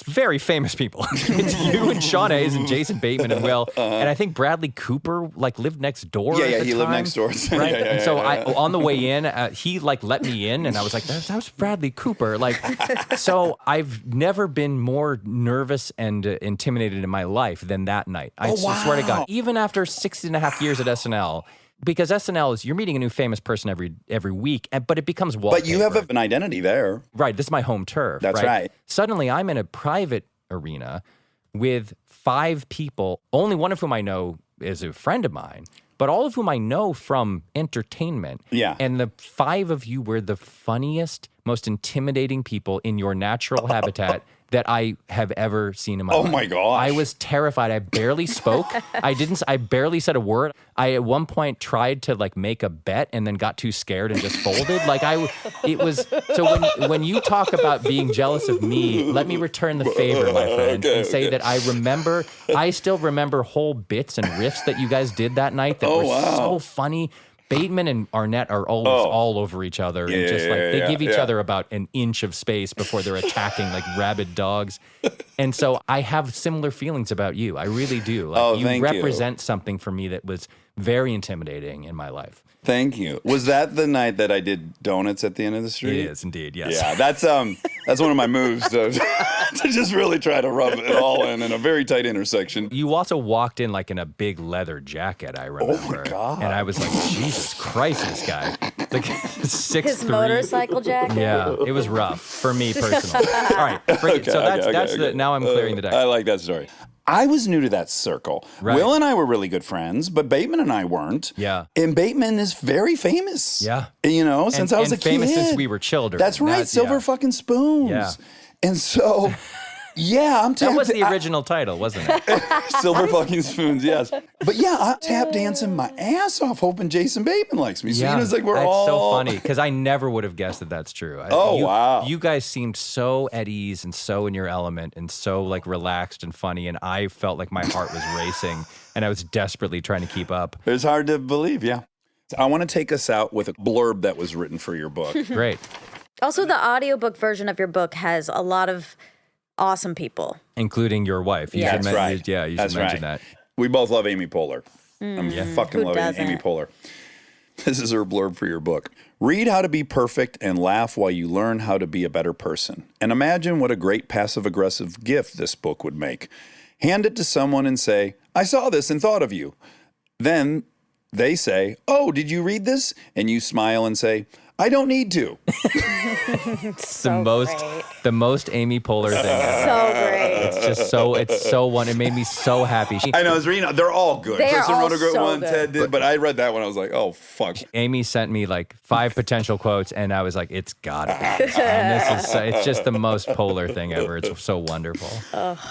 very famous people. It's you and Sean Hayes and Jason Bateman and Will. And I think Bradley Cooper lived next door. Yeah, at yeah, the he lived time, next door. Right? Yeah, And so on the way in, he let me in, and I was like, that was Bradley Cooper. So I've never been more nervous and intimidated in my life than that night. I swear to God. Even after 6.5 years at SNL, because SNL is, you're meeting a new famous person every week, but it becomes wallpaper. But you have an identity there. Right, this is my home turf. That's right. Suddenly, I'm in a private arena with 5 people, only one of whom I know is a friend of mine, but all of whom I know from entertainment. Yeah. And the 5 of you were the funniest, most intimidating people in your natural habitat that I have ever seen in my life. Oh my gosh. I was terrified. I barely spoke. I barely said a word. I at one point tried to make a bet and then got too scared and just folded. So when you talk about being jealous of me, let me return the favor, my friend, and say that I still remember whole bits and riffs that you guys did that night that were so funny. Bateman and Arnett are always all over each other, and they give each other about an inch of space before they're attacking like rabid dogs. And so I have similar feelings about you. I really do. You thank represent something for me that was very intimidating in my life. Thank you. Was that the night that I did donuts at the end of the street? It is indeed, yes. Yeah, that's one of my moves to just really try to rub it all in a very tight intersection. You also walked in like in a big leather jacket, I remember. God. And I was like, Jesus Christ, this guy. Like 6'3". His motorcycle jacket. Yeah, it was rough for me personally. All right, now I'm clearing the deck. I like that story. I was new to that circle. Right. Will and I were really good friends, but Bateman and I weren't. Yeah. And Bateman is very famous. Yeah. You know, since I was a kid. famous since we were children. That's right, Silver fucking Spoons. Yeah. And so, yeah, I'm That was the original title, wasn't it? Silver fucking Spoons, yes. But yeah, I'm tap dancing my ass off, hoping Jason Bateman likes me. So you know, it's like we're that's all so funny because I never would have guessed that that's true. Wow. You guys seemed so at ease and so in your element and so like relaxed and funny, and I felt like my heart was racing and I was desperately trying to keep up. It's hard to believe, yeah. I want to take us out with a blurb that was written for your book. Great. Also, the audiobook version of your book has a lot of awesome people. Including your wife. You Yeah. should That's right. Yeah, you That's should mention right. that. We both love Amy Poehler. Fucking Who love Amy doesn't? Poehler. This is her blurb for your book. Read how to be perfect and laugh while you learn how to be a better person. And imagine what a great passive-aggressive gift this book would make. Hand it to someone and say, I saw this and thought of you. Then they say, oh, did you read this? And you smile and say, I don't need to. It's the most Amy Poehler thing ever. So great. It's so one. It made me so happy. I know, I was reading, they're all good. They are Kristen all wrote a great so one, good. Ted did, but I read that one, I was like, oh, fuck. Amy sent me like 5 potential quotes, and I was like, "It's gotta be." And it's just the most polar thing ever. It's so wonderful.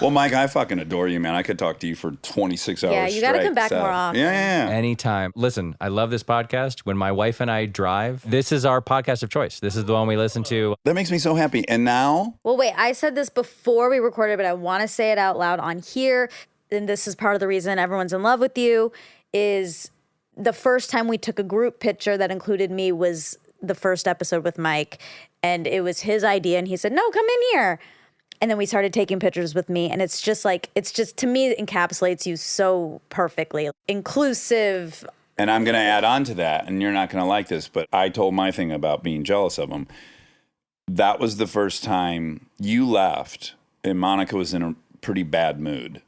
Well, Mike, I fucking adore you, man. I could talk to you for 26 hours Yeah, you gotta straight, come back so- more often. Yeah. Anytime. Listen, I love this podcast. When my wife and I drive, this is our podcast of choice. This is the one we listen to. That makes me so happy. And now, Well, wait, I said this before we recorded, but I want to say it out loud on here. And this is part of the reason everyone's in love with you is the first time we took a group picture that included me was the first episode with Mike. And it was his idea. And he said, no, come in here. And then we started taking pictures with me. And it's just to me, it encapsulates you so perfectly. Inclusive. and I'm going to add on to that, and you're not going to like this, but I told my thing about being jealous of him. That was the first time you left, and Monica was in a pretty bad mood.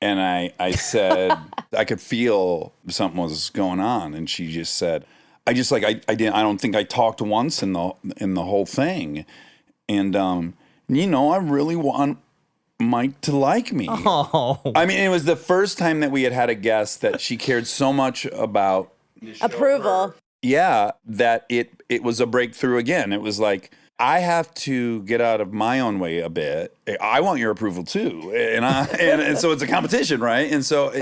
And I said, I could feel something was going on. And she just said, I don't think I talked once in the whole thing. And, I really want Mike to like me. Oh, I mean, it was the first time that we had a guest that she cared so much about. Approval. Yeah, that it was a breakthrough again. It was like, I have to get out of my own way a bit. I want your approval too. And so it's a competition, right? And so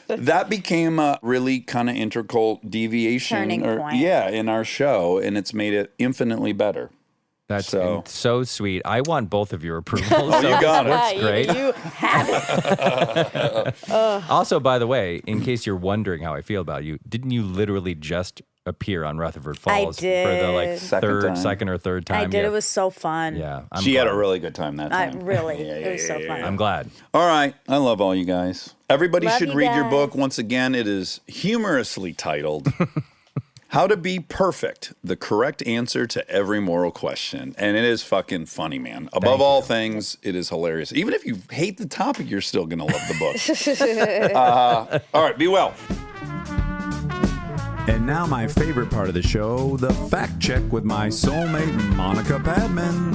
that became a really kind of integral deviation. Turning point. Yeah, in our show. And it's made it infinitely better. that's So- so sweet. I want both of your approvals. you got it. That's Yeah, great. You have it. Also, by the way, in case you're wondering how I feel about you, didn't you literally just appear on Rutherford Falls for the did. Second or third time? I did. Yeah. It was so fun. Yeah, I'm She had glad. a really good time that time. It was so fun. I'm glad. All right. I love all you guys. Everybody Love should you read your guys. book. Once again, it is humorously titled How to Be Perfect, the Correct Answer to Every Moral Question. And it is fucking funny, man. Above all things, it is hilarious. Even if you hate the topic, you're still going to love the book. All right. Be well. And now my favorite part of the show, the fact check with my soulmate, Monica Padman.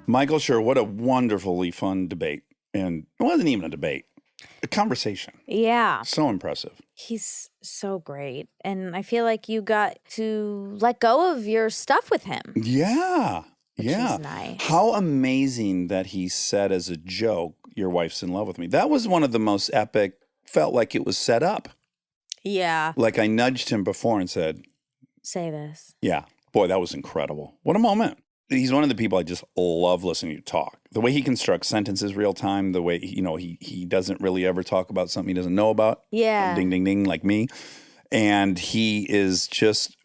Michael Schur, what a wonderfully fun debate. And it wasn't even a debate, a conversation. Yeah. So impressive. He's so great. And I feel like you got to let go of your stuff with him. Yeah. Yeah. is nice. How amazing that he said as a joke, your wife's in love with me. That was one of the most epic, felt like it was set up. Yeah. Like I nudged him before and said, Say this. yeah, boy, that was incredible. What a moment. He's one of the people I just love listening to talk. The way he constructs sentences real time, the way, he doesn't really ever talk about something he doesn't know about. Yeah. Ding, ding, ding, like me. And he is just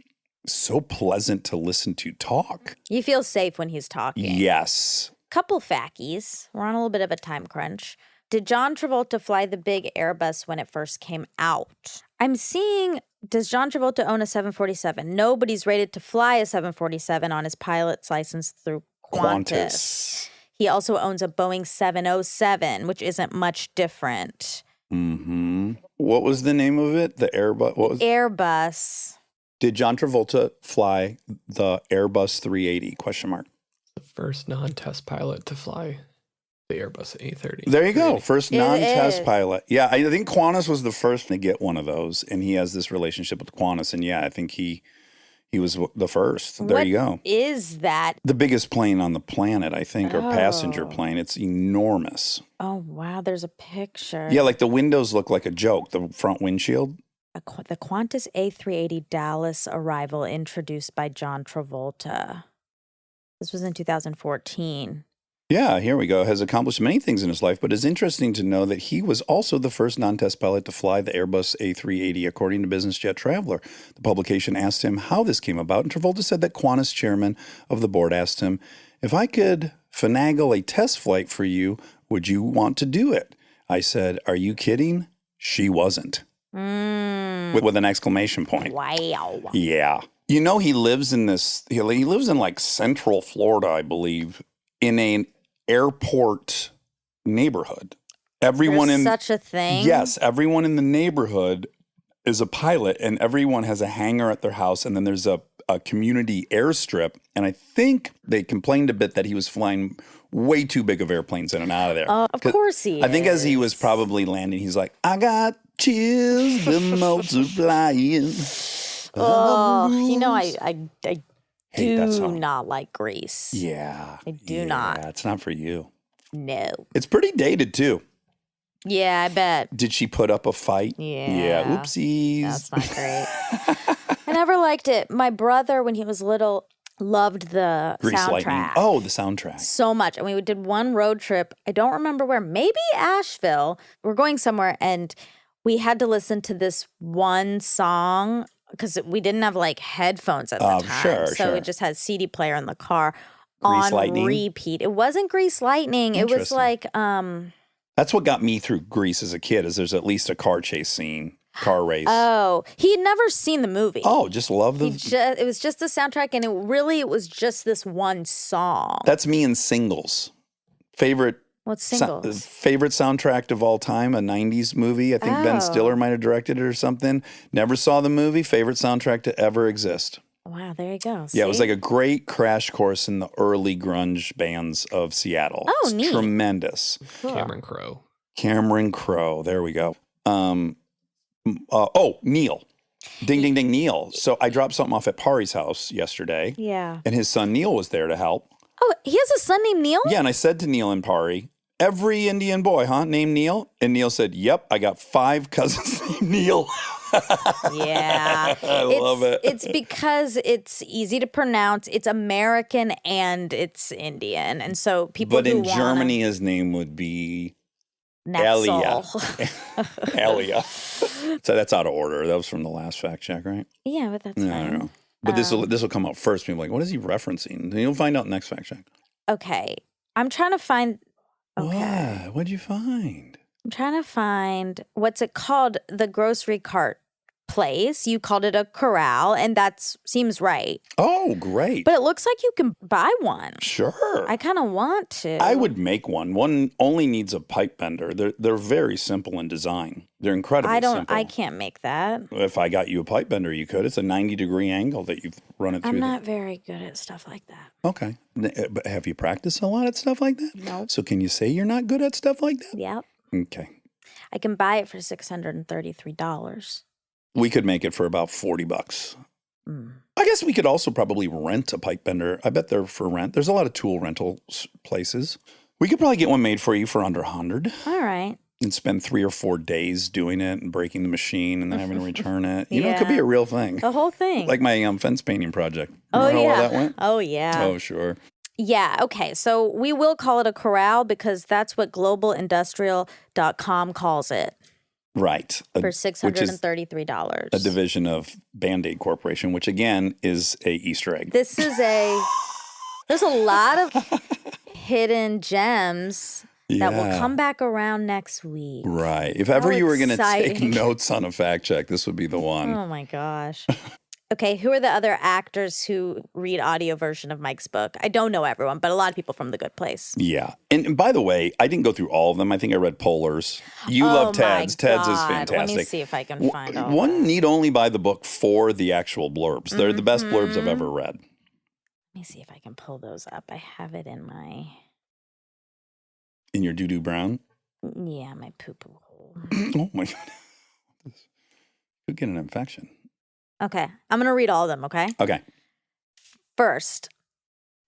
so pleasant to listen to talk. You feel safe when he's talking. Yes. Couple fackies. We're on a little bit of a time crunch. Did John Travolta fly the big Airbus when it first came out? I'm seeing, does John Travolta own a 747? Nobody's rated to fly a 747 on his pilot's license through Qantas. He also owns a Boeing 707, which isn't much different. Mm-hmm. What was the name of it? The Airbus? What was Airbus. Did John Travolta fly the Airbus 380? Question mark. The first non-test pilot to fly the Airbus A330. There you go. First It non-test is. pilot. Yeah, I think Qantas was the first to get one of those, and he has this relationship with Qantas. And yeah, I think he was the first. There you go. What is that? The biggest plane on the planet, I think, or passenger plane. It's enormous. Oh, wow. There's a picture. Yeah, like the windows look like a joke, the front windshield. The Qantas A380 Dallas arrival introduced by John Travolta. This was in 2014. Yeah, here we go. Has accomplished many things in his life, but it's interesting to know that he was also the first non-test pilot to fly the Airbus A380, according to Business Jet Traveler. The publication asked him how this came about, and Travolta said that Qantas chairman of the board asked him, "If I could finagle a test flight for you, would you want to do it?" I said, "Are you kidding?" She wasn't. With an exclamation point. Wow. Yeah. You know, he lives in like Central Florida, I believe, in an airport neighborhood. Everyone There's in such a thing? Yes, everyone in the neighborhood is a pilot, and everyone has a hangar at their house, and then there's a community airstrip. And I think they complained a bit that he was flying way too big of airplanes in and out of there. Of course he I think as he is. was probably landing, he's like, "I got chills, the multiplying." Oh, you know, I Hate that do song. not like Grease. Yeah. I do not. Yeah, it's not for you. No. It's pretty dated, too. Yeah, I bet. Did she put up a fight? Yeah. Yeah, oopsies. That's not great. I never liked it. My brother, when he was little, loved the Grease soundtrack. Lightning. Oh, the soundtrack. So much. And we did one road trip. I don't remember where. Maybe Asheville. We're going somewhere, and we had to listen to this one song because we didn't have like headphones at the time. Sure, so sure. we just had CD player in the car Grease on Lightning? repeat. It wasn't Grease Lightning. It was Interesting. like That's what got me through Grease as a kid, is there's at least a car chase scene, car race. oh, he had never seen the movie. Oh, just love the... It was just the soundtrack, and it was just this one song. That's me in Singles. Favorite... What's Singles? Favorite soundtrack of all time, a 90s movie. I think Ben Oh. Stiller might have directed it or something. Never saw the movie. Favorite soundtrack to ever exist. Wow, there you go. Yeah, it was See? like a great crash course in the early grunge bands of Seattle. Oh, It's neat. tremendous. Cameron Crowe. Cameron Crowe. There we go. Neil. Ding, ding, ding, Neil. So I dropped something off at Pari's house yesterday, Yeah. and his son Neil was there to help. Oh, he has a son named Neil? Yeah, and I said to Neil and Pari, "Every Indian boy, huh, named Neil?" And Neil said, "Yep, I got 5 cousins named Neil." Yeah. I love it. It's because it's easy to pronounce. It's American and it's Indian. And so people But who in wanna- Germany, his name would be Netzel. Elia. So that's out of order. That was from the last fact check, right? Yeah, but that's Yeah, fine. I don't know. But this will come out first. People are like, what is he referencing? Then you'll find out next fact check. Okay. I'm trying to find okay. What? What'd you find? I'm trying to find what's it called? The grocery cart place. You called it a corral, and that seems right. Oh, great. But it looks like you can buy one. Sure. I kind of want to. I would make one. One only needs a pipe bender. They're very simple in design. They're incredibly simple. I can't make that. If I got you a pipe bender, you could. It's a 90-degree angle that you run it through. I'm not very good at stuff like that. Okay. But have you practiced a lot at stuff like that? Nope. So can you say you're not good at stuff like that? Yep. Okay. I can buy it for $633. We could make it for about $40. I guess we could also probably rent a pipe bender. I bet they're for rent. There's a lot of tool rental places. We could probably get one made for you for under 100 All right. and spend 3 or 4 days doing it and breaking the machine and then having to return it. You know, it could be Yeah. a real thing. The whole thing. Like my fence painting project. oh, Remember how yeah. well that went? Oh, yeah. Oh, sure. Yeah. Okay. So we will call it a corral because that's what globalindustrial.com calls it Right. for Which is $633. a division of Band-Aid Corporation, which again is a Easter egg. There's a lot of hidden gems that will Yeah. come back around next week. Right. If ever How you were going to take exciting. notes on a fact check, this would be the one. Oh my gosh. Okay, who are the other actors who read audio version of Mike's book? I don't know everyone, but a lot of people from The Good Place. Yeah. And by the way, I didn't go through all of them. I think I read Polar's. You love Ted's. My Ted's is God. fantastic. Let me see if I can find all One that. need only buy the book for the actual blurbs. They're the best blurbs I've ever read. Let me see if I can pull those up. I have it in my, In your doo-doo brown. my poo-poo hole. Oh my God. Could get an infection. Okay, I'm going to read all of them, okay? Okay. First,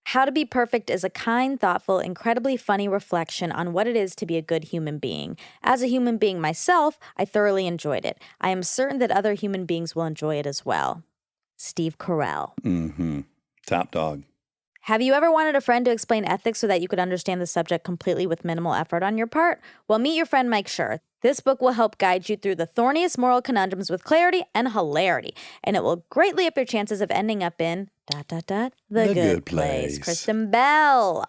How to Be Perfect is a kind, thoughtful, incredibly funny reflection on what it is to be a good human being. As a human being myself, I thoroughly enjoyed it. I am certain that other human beings will enjoy it as well. Steve Carell. Mm-hmm. Top dog. Have you ever wanted a friend to explain ethics so that you could understand the subject completely with minimal effort on your part? Well, meet your friend Mike Schur. This book will help guide you through the thorniest moral conundrums with clarity and hilarity, and it will greatly up your chances of ending up in ... The Good Place. Kristen Bell.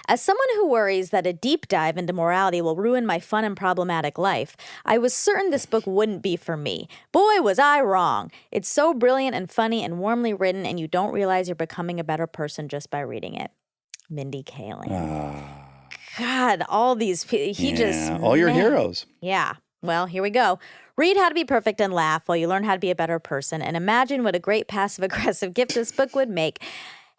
As someone who worries that a deep dive into morality will ruin my fun and problematic life, I was certain this book wouldn't be for me. Boy, was I wrong. It's so brilliant and funny and warmly written, and you don't realize you're becoming a better person just by reading it. Mindy Kaling. God, all these people, all your man. heroes. Yeah. Well, here we go. Read How to Be Perfect and laugh while you learn how to be a better person, and imagine what a great passive-aggressive gift this book would make.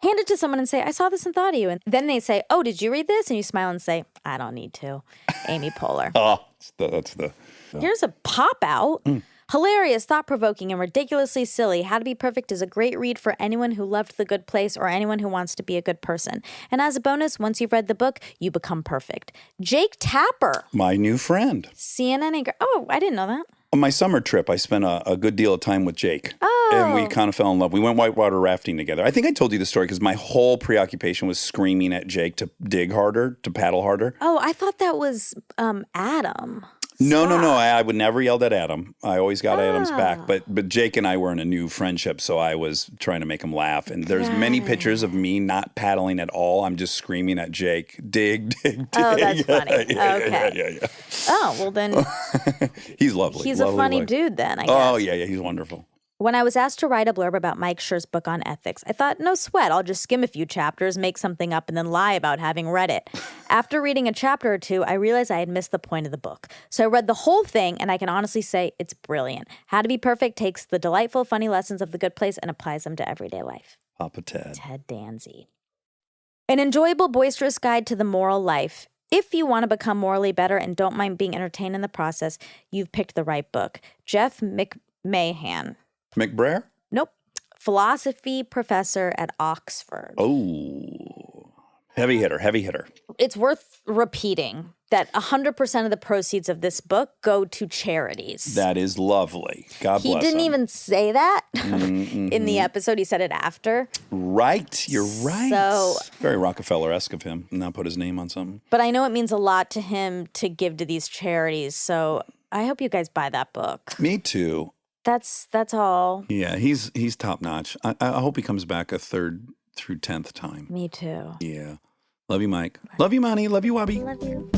Hand it to someone and say, I saw this and thought of you. And then they say, oh, did you read this? And you smile and say, I don't need to. Amy Poehler. Oh, that's the. Here's a pop out. Hilarious, thought-provoking, and ridiculously silly. How to Be Perfect is a great read for anyone who loved The Good Place or anyone who wants to be a good person. And as a bonus, once you've read the book, you become perfect. Jake Tapper. My new friend. CNN. Oh, I didn't know that. On my summer trip, I spent a good deal of time with Jake. Oh. And we kind of fell in love. We went whitewater rafting together. I think I told you the story because my whole preoccupation was screaming at Jake to dig harder, to paddle harder. Oh, I thought that was Adam. No. I would never yelled at Adam. I always got Adam's back. But Jake and I were in a new friendship, so I was trying to make him laugh. And there's many pictures of me not paddling at all. I'm just screaming at Jake, dig. Oh, that's funny. Okay. Yeah. Oh, well then He's lovely. he's lovely a funny boy. dude then, I guess. Oh, yeah, he's wonderful. When I was asked to write a blurb about Mike Schur's book on ethics, I thought, no sweat, I'll just skim a few chapters, make something up, and then lie about having read it. After reading a chapter or two, I realized I had missed the point of the book. So I read the whole thing, and I can honestly say it's brilliant. How to Be Perfect takes the delightful, funny lessons of The Good Place and applies them to everyday life. Papa Ted. Ted Danzy. An enjoyable, boisterous guide to the moral life. If you want to become morally better and don't mind being entertained in the process, you've picked the right book. Jeff McMahon. McBrayer? Nope. Philosophy professor at Oxford. Oh, heavy hitter. It's worth repeating that 100% of the proceeds of this book go to charities. That is lovely. God He bless didn't him. even say that in the episode. He said it after. Right, you're right. So- Very Rockefeller-esque of him, not put his name on something. But I know it means a lot to him to give to these charities. So I hope you guys buy that book. Me too. That's all. Yeah, he's top notch. I hope he comes back a 3rd through 10th time. Me too. Yeah. Love you, Mike. Love you, Monty. Love you, Wubby. Love you.